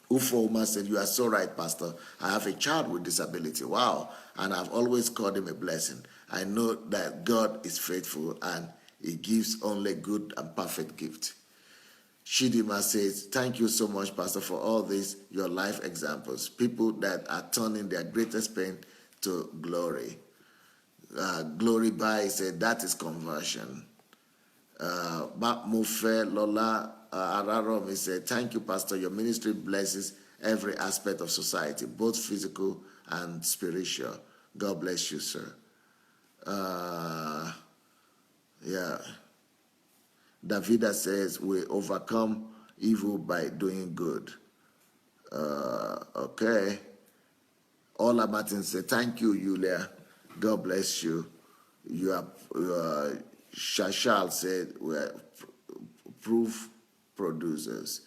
Ufoma said, "You are so right, Pastor. I have a child with disability. Wow. And I've always called him a blessing. I know that God is faithful and he gives only good and perfect gift." Shidima says, "Thank you so much, Pastor, for all these, your life examples. People that are turning their greatest pain to glory." Glory by said, "That is conversion." Mufe Lola Araromi said, "Thank you, Pastor. Your ministry blesses every aspect of society, both physical and spiritual. God bless you, sir." Yeah. Davida says, "We overcome evil by doing good." Okay. Ola Martin said, "Thank you, Yulia. God bless you." Shashal said, "We're proof producers."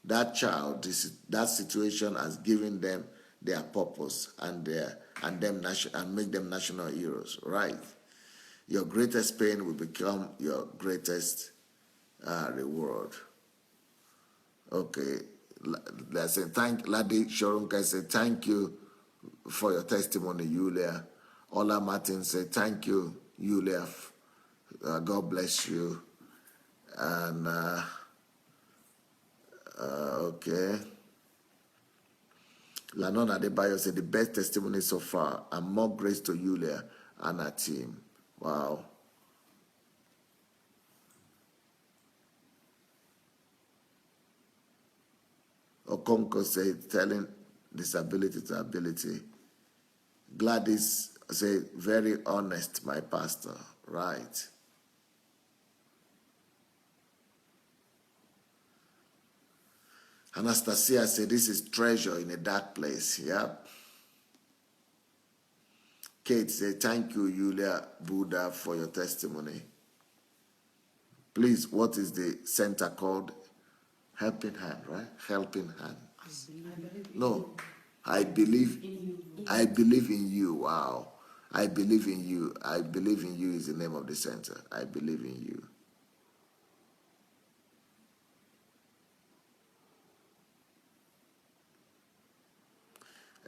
That child, that situation has given them their purpose and make them national heroes, right? Your greatest pain will become your greatest reward. Okay. Let's say Ladi Shorunka said, "Thank you for your testimony, Yulia." Ola Martin said, "Thank you, Yulia. God bless you." And okay. Lanona Adebayo said, "The best testimony so far, and more grace to Yulia and her team." Wow. Okonko said, "Telling disability to ability." Gladys said, "Very honest, my pastor." Right. Anastasia said, this is treasure in a dark place. Yep. Kate said, thank you, Yulia Buddha, for your testimony. Please, what is the center called? Helping Hand, right? Helping Hand. No, I believe in you. Wow. I believe in you. I believe in you is the name of the center. I believe in you.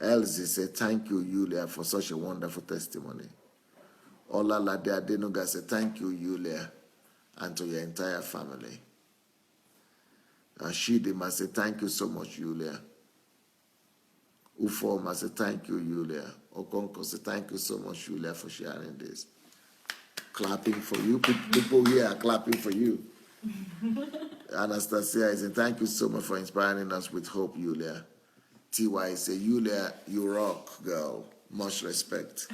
Elsie said, thank you, Yulia, for such a wonderful testimony. Ola Lade Adenuga said, thank you, Yulia, and to your entire family. Shidima said, thank you so much, Yulia. Ufoma said, thank you, Yulia. Okonko said, thank you so much, Yulia, for sharing this. Clapping for you. People here are clapping for you. Anastasia said, thank you so much for inspiring us with hope, Yulia. TY said, Yulia, you rock, girl. Much respect.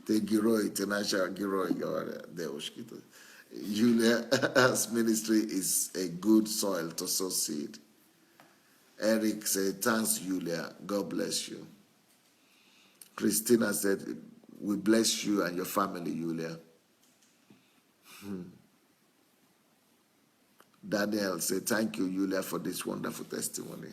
The Giro, International Giro, Yulia's ministry is a good soil to sow seed. Eric said, thanks, Yulia. God bless you. Christina said, we bless you and your family, Yulia. Daniel said, thank you, Yulia, for this wonderful testimony.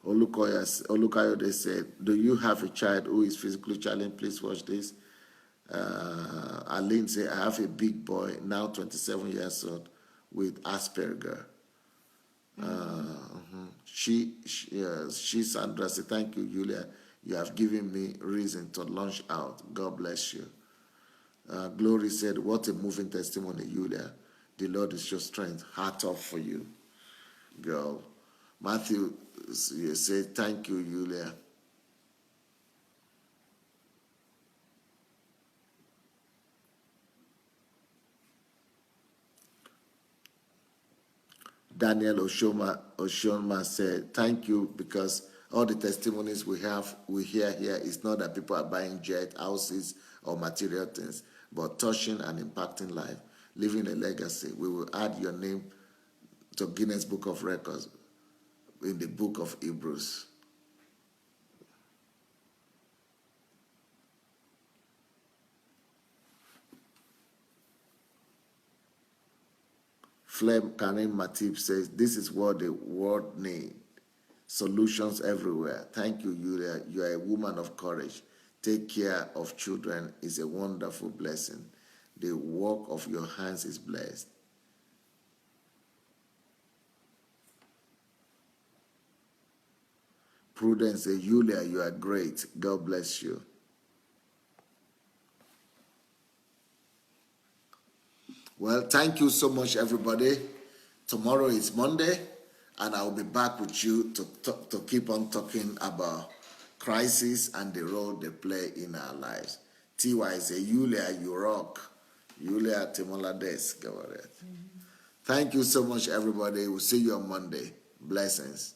Olukayode said, do you have a child who is physically challenged? Please watch this. Aline said, I have a big boy, now 27 years old, with Asperger. Sandra said, thank you, Julia. You have given me reason to launch out. God bless you. Glory said, what a moving testimony, Julia. The Lord is your strength. Heart off for you, girl. Matthew said, thank you, Julia. Daniel Oshoma said, thank you, because all the testimonies we hear here is not that people are buying jet, houses, or material things, but touching and impacting life, leaving a legacy. We will add your name to Guinness Book of Records in the book of Hebrews. Flem Karim Matip says, this is what the world needs. Solutions everywhere. Thank you, Yulia. You are a woman of courage. Take care of children is a wonderful blessing. The work of your hands is blessed. Prudence says, Yulia, you are great. God bless you. Well, thank you so much, everybody. Tomorrow is Monday, and I'll be back with you to keep on talking about crisis and the role they play in our lives. TY say, Yulia, you rock. Yulia Timolades. Thank you so much, everybody. We'll see you on Monday. Blessings.